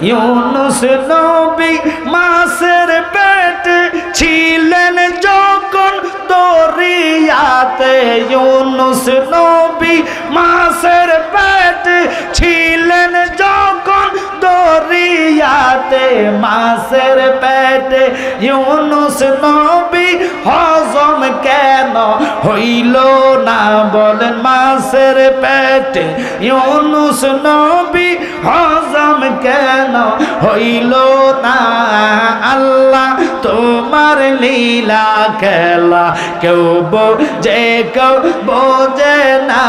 ইউনুস নবী মাছের পেটে ছিলেন যখন দরিয়াতে, ইউনুস নবী মাছের পেটে ছিলেন যখন দরিয়াতে, মাছের পেটে ইউনুস নবী হজম কেন হইল না? বলেন মাছের পেটে ইউনুস নবী হজম কেন হইল না? আল্লাহ তোমার লীলা খেলা কেউ বোঝে কেউ বোঝে না,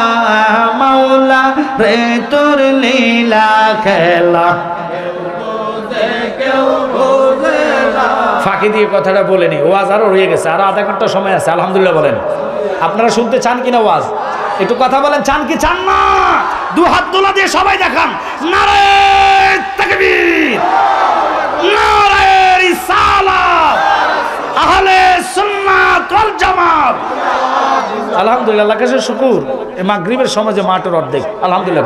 মাওলা রে তোর লীলা খেলা ফাঁকি দিয়ে কথাটা বলে নি, ওয়াজ আরো রয়ে গেছে, আরো আধা ঘন্টা সময় আছে। আলহামদুলিল্লাহ বলেন। আপনারা শুনতে চান কিনা ওয়াজ? একটু কথা বলেন, চান কি চান না? দু হাত তোলা দিয়ে সবাই দেখান নারে তাকবীর, নারে রিসালাত, আহলে সুন্নাত ওয়াল জামাত। আলহামদুলিল্লাহ, আল্লাহর কাছে শুকর, এই মাগরিবের সময় যে মাঠের অর্ধেক আলহামদুলিল্লাহ,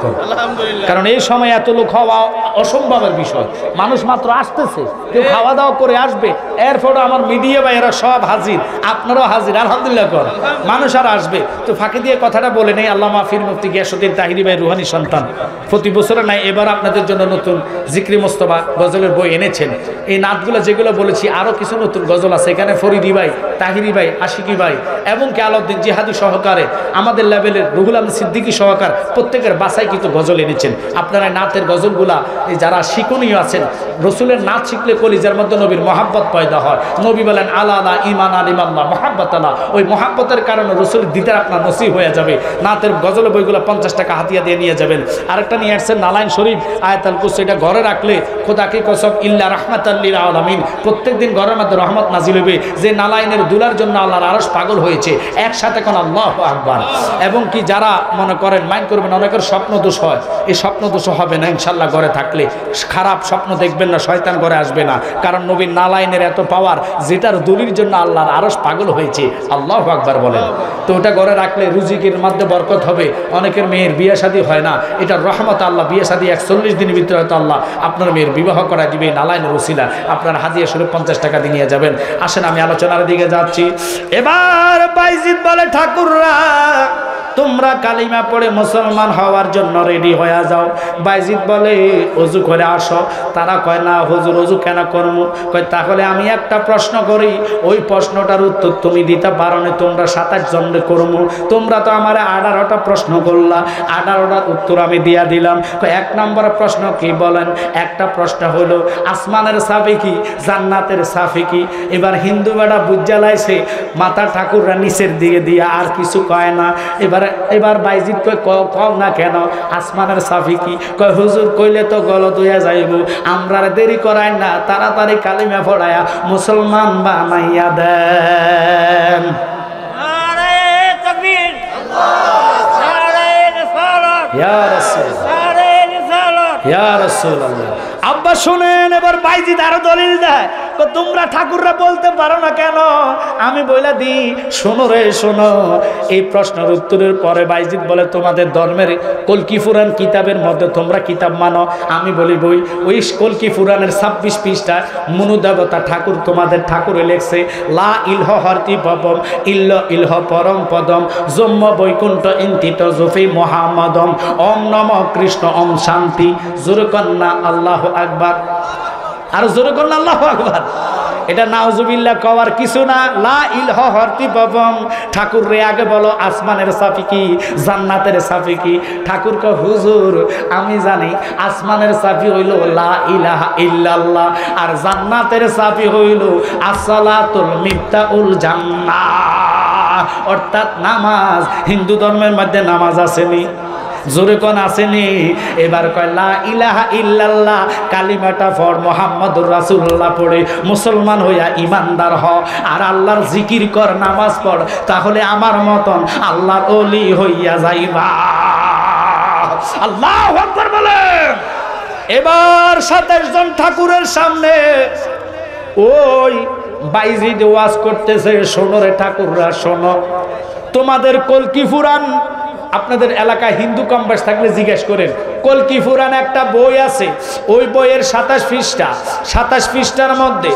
কারণ এই সময় এত লোক হওয়া অসম্ভবের বিষয়। মানুষ মাত্র আসতেছে, কেউ খাওয়া দাওয়া করে আসবে, এরপরে আমার মিডিয়া ভাই এরা সব হাজির, আপনারাও হাজির আলহামদুলিল্লাহ কর, মানুষ আর আসবে। তো ফাঁকি দিয়ে কথাটা বলে নেই, আল্লাহ মাহফির মুফতি গিয়াসউদ্দিন তাহিরি ভাই রুহানি সন্তান প্রতি বছরে নাই, এবার আপনাদের জন্য নতুন জিকরি মোস্তফা গজলের বই এনেছেন। এই নাতগুলো যেগুলো বলেছি আরও কিছু নতুন গজল আছে, এখানে ফরিদি ভাই, তাহিরি ভাই, আশিকি ভাই এবং কে আলাউদ্দিন জিহাদি সহকারে আমাদের লেভেলের রুহুল আমিন সিদ্দিকী সহকার প্রত্যেকের বাসায় কিন্তু গজল এনেছেন। আপনারা নাতের গজলগুলা যারা শিকনীয় আছেন, রসুলের নাচ শিখলে কলিজার মধ্যে নবীর মহাব্বত পয়দা হয়। নবী বলেন আলা আলা ইমান আলিমাল্লাহ মহাব্বত আলা, ওই মহাব্বতের কারণে রসুলের দিদার আপনার নসিব হয়ে যাবে। নাতের গজলের বইগুলো 50 টাকা হাতিয়া দিয়ে নিয়ে যাবেন। আরেকটা নিয়ে আসছেন নালাইন শরীফ আয়াতুল কুরসি, এটা ঘরে রাখলে খোদা কি কসম ইল্লা রাহমাতাল লিল আলামিন, প্রত্যেকদিন ঘরের মধ্যে রহমত নাজিল হবে। যে নালাইনের দুলার জন্য আল্লাহর আরশ পাগল হয়েছে, একসাথে কোন আল্লাহু আকবার। এবং কি যারা মনে করেন মাইন্ড করবেন, অনেকের স্বপ্ন দোষ হয়, এই স্বপ্ন দোষ হবে না ইনশাল্লাহ। ঘরে থাকলে খারাপ স্বপ্ন দেখবেন না, শয়তান ঘরে আসবে না, কারণ নবীর নালাইনের এত পাওয়ার, যেটার দলির জন্য আল্লাহর আরশ পাগল হয়েছে, আল্লাহু আকবার বলেন। তো ওটা ঘরে রাখলে রুজিকের মধ্যে বরকত হবে। অনেকের মেয়ের বিয়ে শাদী হয় না, এটা রহমত আল্লাহ, বিয়ে শাদী 41 দিনের ভিতরে হয়তো আল্লাহ আপনার মেয়ের বিবাহ করা দিবে নালাইনের ওসিলা। আপনার হাদিয়া স্বরূপ 50 টাকা দিয়ে নিয়ে যাবেন। আসেন আমি আলোচনার দিকে যাচ্ছি। এবার বাইজিদ বলে ঠাকুররা তোমরা কালিমা পড়ে মুসলমান হওয়ার জন্য রেডি হয়ে যাও। বাইজিদ বলে ওযু করে আসো। তারা কয় না হুজুর ওযু কেন করবো? কয় তাহলে আমি একটা প্রশ্ন করি, ওই প্রশ্নটার উত্তর তুমি দিতে পারো না, তোমরা 27 জনে করবো। তোমরা তো আমার 18টা প্রশ্ন করলা, 18টার উত্তর আমি দিয়া দিলাম। কয় 1 নম্বর প্রশ্ন কি বলেন? একটা প্রশ্ন হলো আসমানের চাবি কি, জান্নাতের চাবি কি? এবার হিন্দু বেটা বুঝালাইছে, মাথা ঠাকুররা নিচের দিকে দিয়া আর কিছু কয় না। এবার বাইজিদ কয় কও না কেন আসমানের চাবি কি? কয় হুজুর কইলে তো গলত হইয়া যাইব, আমরা দেরি করাই না, তাড়াতাড়ি কালিমা পড়ায়া মুসলমান বানাইয়া দেন। নারে তাকবীর, নারে রিসালাত, ইয়া রাসূল, নারে রিসালাত, ইয়া রাসূলুল্লাহ। আব্বা শুনেন, এবার বাইজিদ আরো দলিল দেয়। তোমরা ঠাকুররা বলতে পারো না কেন? আমি বইলা দি, শোনো রে শোনো। এই প্রশ্নের উত্তরের পরে বাইজিদ বলে, তোমাদের ধর্মের কলকি ফুরান কিতাবের মধ্যে তোমরা কিতাব মানো? আমি বলি বই। ওই কলকি ফুরানের 26 পৃষ্ঠা মনুদেবতা ঠাকুর তোমাদের ঠাকুরে লেখছে, লা ইলহ হরতি পবম ইল্ল ইলহ পরম পদম জম্ম বৈকুণ্ঠ ইন্তিত জফি মোহাম্মদম ওম নম কৃষ্ণ ওম শান্তি। জোরে কন্যা আল্লাহু আকবার, আর জোরে কন্যা আল্লাহু আকবার। এটা নাউজুবিল্লাহ কওয়ার কিছু না। লা ইলহ হরতি পবম। ঠাকুর রে আগে বলো আসমানের সাফি কি, জান্নাতের সাফি কি? ঠাকুর ক হুজুর আমি জানি আসমানের সাফি হইল লা ইলাহা ইল্লাল্লাহ, আর জান্নাতের সাফি হইল আসসালাতুল মিফতাউল জান্নাহ, অর্থাৎ নামাজ। হিন্দু ধর্মের মধ্যে নামাজ আসেনি? জোরে কোন আসেনি? এবার কয় লা ইলাহা ইল্লাল্লাহ কালিমাটা পড়, মুহাম্মাদুর রাসূলুল্লাহ পড়ে মুসলমান হইয়া ইমানদার হ, আর আল্লাহর জিকির কর, নামাজ পড়, তাহলে আমার মতন আল্লাহর ওলি হইয়া যাইবা। আল্লাহু আকবার বলেন। এবার 27 জন ঠাকুরের সামনে ওই বাইজিদ ওয়াজ করতেছে, শোনো রে ঠাকুররা শোনো, তোমাদের কলকি ফুরান, আপনাদের এলাকায় হিন্দু কমবাস থাকলে জিজ্ঞেস করেন, কলকি ফুরান একটা বই আছে, ওই বইয়ের 27 পৃষ্ঠা, 27 পৃষ্ঠার মধ্যে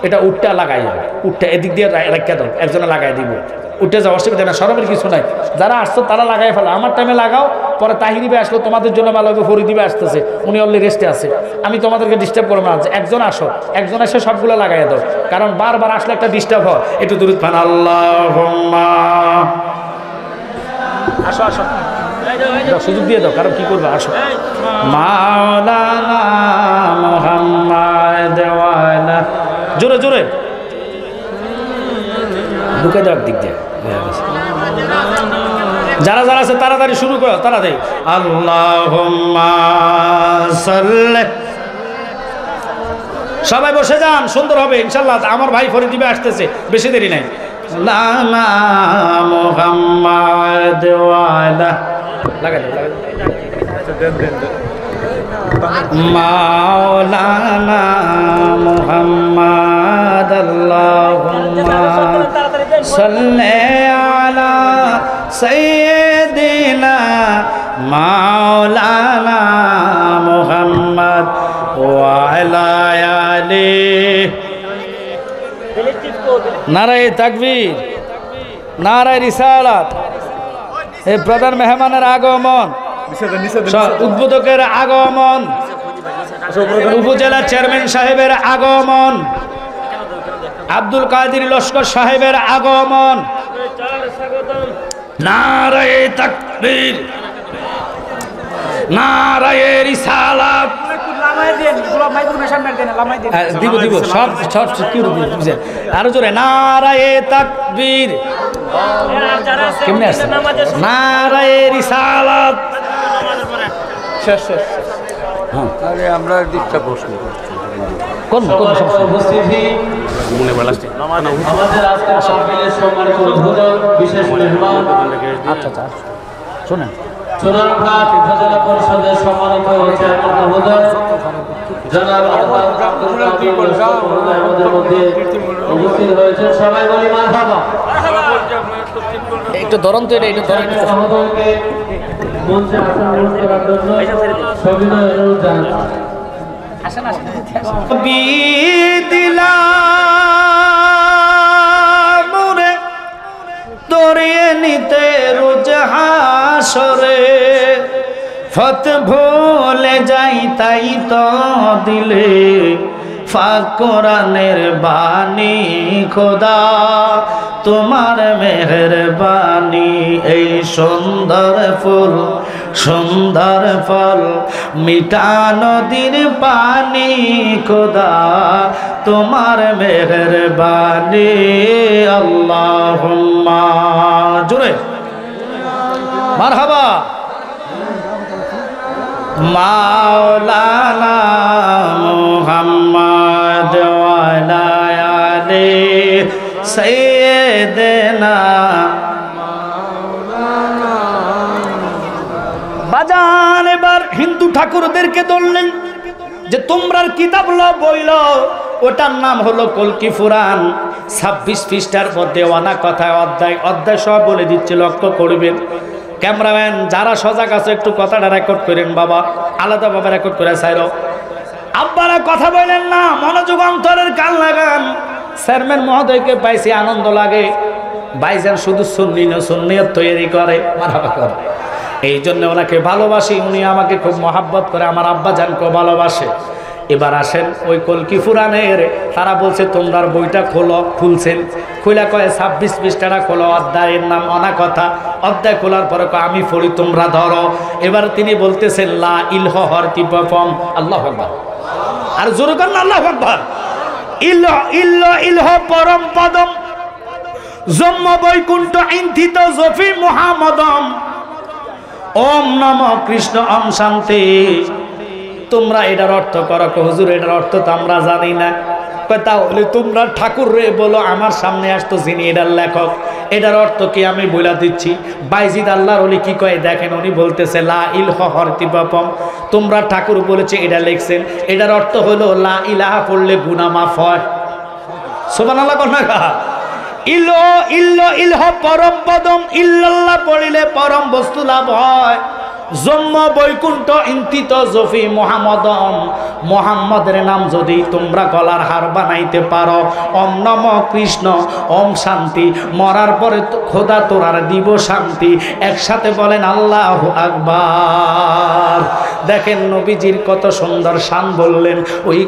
এটা উঠটা লাগাই যাবে, উঠটা এদিক দিয়ে রাখা দাও, একজনে লাগাই দিব, উঠে যাওয়া অসুবিধা না, সরমের কিছু নাই। যারা আসছো তারা লাগাই ফেলো, আমার টাইমে লাগাও, পরে তাহিরিবে আসলো তোমাদের জন্য ভালো হবে, ফরিদিবে আসতেছে, উনি অলরেডি রেস্টে আছে, আমি তোমাদেরকে ডিস্টার্ব করবো না। একজন আসো, একজন এসে সবগুলো লাগাই দাও, কারণ বারবার আসলে একটা ডিস্টার্ব হয়। একটু দূর ফান আল্লাহুম্মা, আসো আসো, সুযোগ দিয়ে দাও, কারণ কি করবে, আসো। মাওলানা মুহাম্মদ ওয়ালা, জোরে জোরে ঢুকে দাও দিক দিয়ে। যারা যারা আছে তাড়াতাড়ি শুরু করো, তাড়াতাড়ি। আল্লাহুম্মা সাল্লি, সবাই বসে যান, সুন্দর হবে ইনশাআল্লাহ। আমার ভাই ফরিদিবে আসতেছে, বেশি দেরি নাই। লানা মুহাম্মদ ওয়ালা, লাগাই দাও, লাগাই দাও। মাওলানা মুহাম্মদ আল্লাহুম্মা সাল্লি আলা সাইয়্যিদিনা মাওলানা মুহাম্মদ ওয়া আলা আলিহি। নারায়ে তাকবীর, নারায়ে রিসালাত। এই প্রধান মেহমানের আগমন, উদ্বোধকের আগমন, উপজেলা চেয়ারম্যান সাহেবের আগমন, আব্দুল কাদের লস্কর সাহেবের আগমন। নারায়ে তাকবীর, নারায়ে রিসালাত। দিব দিব সব সব বুঝেন, আরো জোরে নারায়ে তাকবীর। কেমনে আছে? নারায়ে রিসালাত। শেষ শেষ। হ্যাঁ, আরে আমরা দিকটা প্রশ্ন কোন কোন উপস্থিতি মনে বলাস্তে আমাদের আজকের মাহফিলের সম্মানিত হুজুর, বিশেষ মেহমান। আচ্ছা আচ্ছা, শুনেন, সোনারঘাট উপজেলা পরিষদের সম্মানিত চেয়ারম্যান হুজুর জনাব আমাদের মধ্যে উপস্থিত হয়েছে, সবাই বলি মারহাবা। একটু ধরন তো, এটা একটু ধরন। আমাদেরকে মঞ্চে আসন গ্রহণ করার জন্য সবিনয় অনুরোধ জানাচ্ছি। আসেন আসেন। বিদিলাম রে দরিয়ে নিতে রোজ হাসরে, ফত ভুলে যাই তাই তো দিলে ফাঁক কোরআনের বাণী খোদা, তোমার মেহেরবানি। এই সুন্দর ফুল সুন্দর ফল মিঠা নদীর পানি খোদা, তোমার মেহেরবানি। আল্লাহুম্মা, জোরে মারহাবা। মাওলানা মুহাম্মদ ওয়ালা আলিহি সাইয়্যিদিনা। বাজান এবার হিন্দু ঠাকুরদেরকে ধরলেন যে তোমরা কিতাব লো, বই লো, ওটার নাম হলো কলকি ফুরান। 26 পৃষ্ঠার মধ্যে অনা কথায় অধ্যায় সব বলে দিচ্ছে, লক্ষ্য করবেন। ক্যামেরাম্যান যারা সজাগ আছে একটু কথাটা রেকর্ড করেন বাবা, আলাদাভাবে রেকর্ড করে চাইরো। আব্বারা কথা বলেন না, মনোযোগ অন্তরের কান লাগান। চেয়ারম্যান মহোদয়কে পাইছি, আনন্দ লাগে। ভাইজান শুধু সুন্নিয়ত তৈরি করে, মারহাবা করে। এই জন্য ওনাকে ভালোবাসি, উনি আমাকে খুব মহাব্বত করে, আমার আব্বা জানকেও ভালোবাসে। এবার আসেন ওই কলকি ফুরানের, তারা বলছে তোমরা বইটা খোলো। খুলছেন, খুলে কয়ে 26 পৃষ্ঠাটা খোলো, অধ্যায়ের নাম অনা কথা। অধ্যায় খোলার পরে আমি পড়ি, তোমরা ধরো। এবার তিনি বলতেছেন লা ইলহ হরতিপম, আল্লাহু আকবার, আর জোরে করেন আল্লাহু আকবার। ইলহ ইল্ল ইলহ পরম পদম, জম্ম বৈকুণ্ঠ ইন্থিত জফি মুহাম্মদম, ওম নমঃ কৃষ্ণ ওম শান্তি। তোমরা এটার অর্থ করো। হুজুর এটার অর্থ তো আমরা জানি না। তাহলে তোমরা ঠাকুর রে বলো, আমার সামনে আসতো যিনি এটার লেখক, এটার অর্থ কি আমি বলে দিচ্ছি। বাইজিদ আল্লাহর ওলি কি কয় দেখেন, উনি বলতেছে লা ইলহ হরতিপম, তোমরা ঠাকুর বলেছে এটা লিখছেন, এটার অর্থ হলো লা ইলাহা পড়লে গুনাহ মাফ হয়। সুবহানাল্লাহ কন্যা। ইল্লো ইল্লো ইলহ পরম পদম, ইল্লাল্লাহ পড়িলে পরম বস্তু লাভ হয়। জন্ম বৈকুণ্ঠ ইন্তিত জফি মুহাম্মদম, মুহাম্মদের নাম যদি তোমরা গলার হার বানাইতে পারো, ওম নম কৃষ্ণ ওম শান্তি, মরার পরে খোদা তোরার দিব শান্তি। একসাথে বলেন আল্লাহু আকবার। দেখেন নবীজির কত সুন্দর শান বললেন। ওই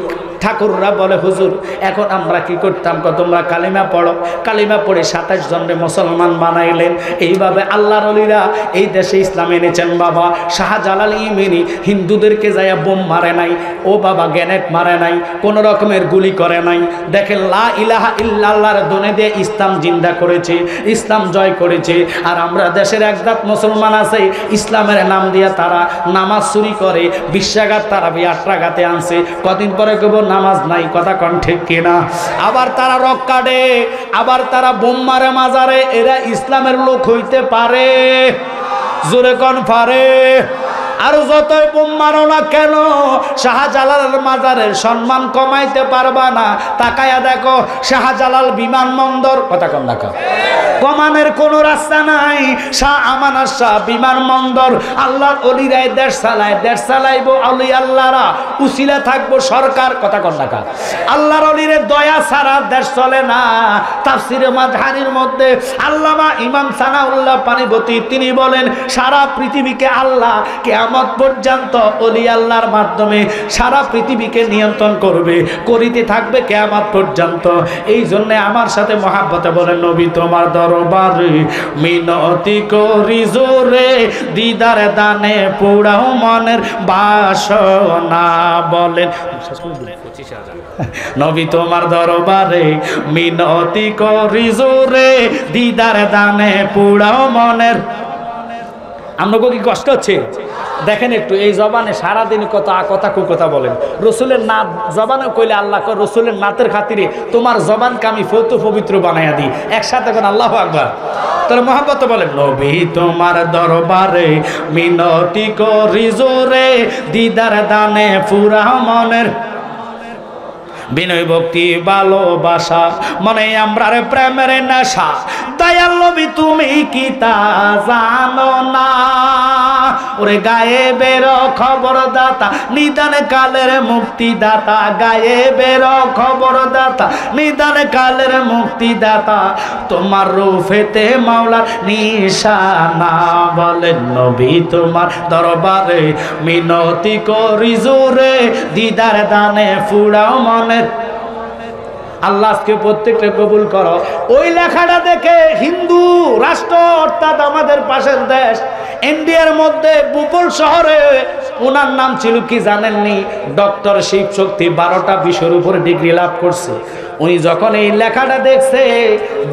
ঠাকুররা বলে হুজুর এখন আমরা কি করতাম, তোমরা কালিমা পড়ো। কালিমা পড়ে 27 জনকে মুসলমান বানাইলেন। এইভাবে আল্লাহর ওলিরা এই দেশে ইসলাম এনেছেন বাবা। শাহজালাল ইমেনি হিন্দুদেরকে যাইয়া বোম মারে নাই, ও বাবা গ্যানেট মারে নাই, কোন রকমের গুলি করে নাই। দেখেন লা ইলাহা ইল্লাল্লাহর দনে দিয়ে ইসলাম জিন্দা করেছে, ইসলাম জয় করেছে। আর আমরা দেশের একদাত মুসলমান আছে, ইসলামের নাম দিয়া তারা নামাজ চুরি করে, বিশ্বাঘাত তারা 8 রাকাতে আনছে। কদিন পরে কেবল নামাজ নাই, কথা কন ঠিক কিনা? আবার তারা রক কাটে, আবার তারা বোম মারে মাজারে। এরা ইসলামের লোক হইতে পারে? জোরে কন পারে? আর যতই বোম মারো না কেন, শাহজালালের মাজারের সম্মান কমাইতে পারবা না। তাকায়া দেখো শাহজালাল বিমানবন্দর, কথা কম দেখো, কমানের কোনো রাস্তা নাই। শাহ আমানত শাহ বিমানবন্দর। আল্লাহর ওলিরাই দেশ চালায়, দেশ চালাইবো আলি আল্লাহরা, উসিলা থাকবো সরকার, কথা কম দেখা। আল্লাহর ওলিরে দয়া ছাড়া দেশ চলে না। তাফসিরে মাযহারির মধ্যে আল্লামা ইমাম সানাউল্লাহ পানিপতি তিনি বলেন সারা পৃথিবীকে আল্লাহ কিয়ামত পর্যন্ত ওলি আল্লাহর মাধ্যমে সারা পৃথিবীকে নিয়ন্ত্রণ করবে, করিতে থাকবে কিয়ামত পর্যন্ত। এই জন্য আমার সাথে মহাব্বতে বলেন নবী তোমার দরবারে মিনতি করি জোরে, দিদার দানে পুরাও মনের বাসনা। বলেন নবী তোমার দরবারে মিনতি করি জোরে, দিদার দানে পুরাও মনের। আমরা কি কষ্ট হচ্ছে দেখেন একটু। এই জবানে সারাদিন কত কথা কুকথা বলেন। রসুলের নাত জবানে কইলে আল্লাহ কর, রসুলের নাতের খাতিরে তোমার জবানকে আমি ফৌতু পবিত্র বানাইয়া দিই। একসাথে কোন আল্লাহু আকবার। তাহলে মহাব্বত বলেন নবী তোমার দরবারে মিনতি করি জোরে, দিদার দানে পুরাও মনের। বিনয় ভক্তি ভালোবাসা মনে আমরার প্রেমের নেশা। দয়াল নবী তুমি কি তা জানো না? ওরে গায়েবের খবর দাতা, নিদান কালের মুক্তিদাতা। গায়েবের খবর দাতা, নিদান কালের মুক্তিদাতা। তোমার রূপেতে মাওলার নিশানা। বলেন নবী তোমার দরবারে মিনতি করি জোরে, দিদার দানে ফুড়াও মনে। আল্লাহ আজকে প্রত্যেকটা কবুল করো। ওই লেখাটা দেখে হিন্দু রাষ্ট্র অর্থাৎ আমাদের পাশের দেশ ইন্ডিয়ার মধ্যে বুপল শহরে, ওনার নাম ছিল কি জানেননি? ডক্টর শিব শক্তি। 12টা বিষয়ের উপরে ডিগ্রি লাভ করছে। উনি যখন এই লেখাটা দেখছে,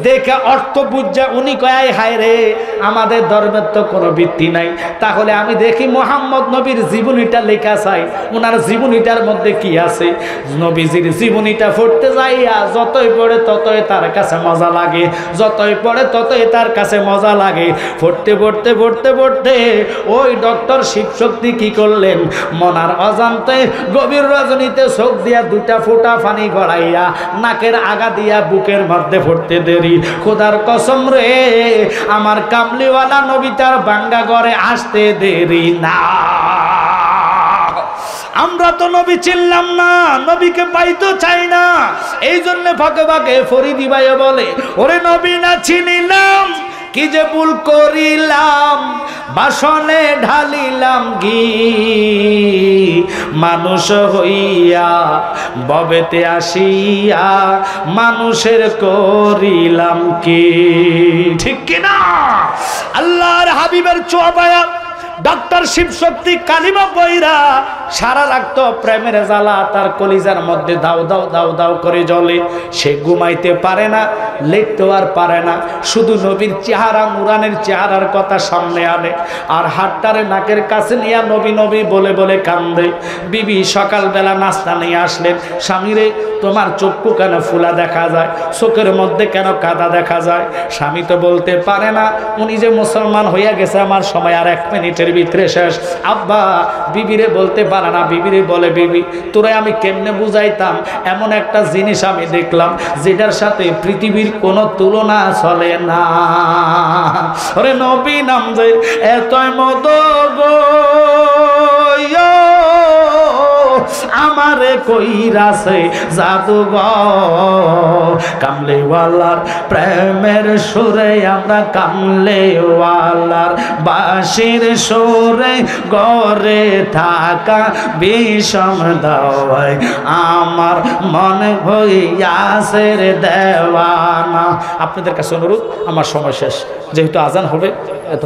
দেখে অর্থ বুঝা উনি কয় হায় রে, আমাদের ধর্মের তো কোনো ভিত্তি নাই, তাহলে আমি দেখি মুহাম্মদ নবীর জীবনীটা লেখা চাই, ওনার জীবনীটার মধ্যে কি আছে। নবীজির জীবনীটা পড়তে যাইয়া যতই পড়ে ততই তার কাছে মজা লাগে, যতই পড়ে ততই তার কাছে মজা লাগে। পড়তে পড়তে পড়তে পড়তে ওই ডক্টর শিবশক্তি কি করলেন, মনার অজান্তে গভীর রজনীতে চোখ দিয়া দুটা ফোঁটা পানি গড়াইয়া নাকের আগা দিয়া বুকের মধ্যে পড়তে দেরি। খোদার কসম রে, আমার কামলিওয়ালা নবী তার বাঙ্গা ঘরে আসতে দেরি না। আমরা তো নবী চিনলাম না, নবীকে পাইতে চাই না, এই জন্য ফাঁকে ফাঁকে ফরিদি ভাই বলে, ওরে নবী না চিনিলাম, কি যে ভুল করিলাম, বাসনে ঢালিলাম ঘি, মানুষ হইয়া ববেতে আসিয়া মানুষের করিলাম কি। ঠিক কিনা? আল্লাহর হাবিবের চোয়াবায়া ডক্টর শিবশক্তি কালিমা বইরা সারা রাখত প্রেমের জ্বালা তার কলিজার মধ্যে দাও দাও দাও দাও করে জ্বলে। সে ঘুমাইতে পারে না, লেটতেও আর পারে না, শুধু নবীর চেহারা, নুরানের চেহারার কথা সামনে আনে আর হাতটারে নাকের কাছে নিয়ে নবী নবী বলে বলে কান্দে। বিবি সকালবেলা নাস্তা নিয়ে আসলেন, স্বামীরে তোমার চক্ষু কেন ফুলা দেখা যায়, চোখের মধ্যে কেন কাদা দেখা যায়? স্বামী তো বলতে পারে না, উনি যে মুসলমান হইয়া গেছে আমার সময় আর 1 মিনিটের ভিতরে শেষ। আব্বা বিবিরে বলতে পারে না, বিবিরে বলে, বিবি তোরে আমি কেমনে বুঝাইতাম, এমন একটা জিনিস আমি দেখলাম যেটার সাথে পৃথিবীর কোনো তুলনা চলে না। ওরে নবী নাম যে এতই মদ গো আমারে কইরাছে জাদুঘর, কামলিওয়ালার প্রেমের সুরে আমরা কামলিওয়ালার বাঁশির সুরে গড়ে থাকা বিষম দাওয়ায় আমার মনে হইয়াছে রে দেওয়ানা। আপনাদের কাছে অনুরোধ, আমার সময় শেষ, যেহেতু আজান হবে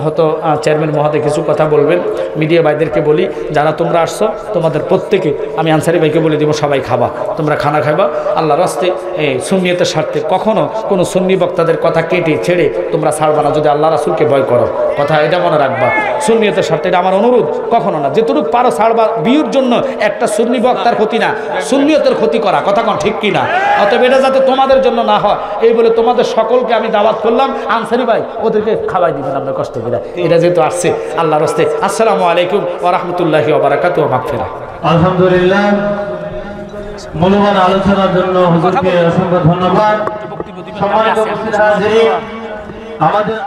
হয়তো চেয়ারম্যান মহোদয় কিছু কথা বলবেন। মিডিয়া ভাইদেরকে বলি, যারা তোমরা আসছো তোমাদের প্রত্যেকে আমি আনসারি ভাইকে বলে দিব, সবাই খাবা, তোমরা খানা খাবা আল্লাহর রাস্তে। এই সুন্নিয়তের স্বার্থে কখনো কোনো সুন্নি বক্তাদের কথা কেটে ছেড়ে তোমরা ছাড়বা না, যদি আল্লাহ রাসূলকে ভয় করো। কথা এটা মনে রাখবা, সুন্নিয়তের স্বার্থে এটা আমার অনুরোধ, কখনো না, যেটুকু পারো ছাড়বা। বিয়ের জন্য একটা সুন্নি বক্তার ক্ষতি না, সুন্নিয়তের ক্ষতি করা, কথা কোন ঠিক কিনা? অতএব এটা যাতে তোমাদের জন্য না হয় এই বলে তোমাদের সকলকে আমি দাওয়াত করলাম। আনসারি ভাই ওদেরকে খাওয়াই দিবেন আপনার কষ্ট করে, এটা যেহেতু আসছে আল্লাহর রাস্তে। আসসালামু আলাইকুম ওয়া রাহমাতুল্লাহি ওয়া বারাকাতুহু ওয়া মাগফিরাহ। আলহামদুলিল্লাহ, মূল্যবান আলোচনার জন্য হুজুরকে অসংখ্য ধন্যবাদ। সম্মানিত উপস্থিত হাজিরিন, আমাদের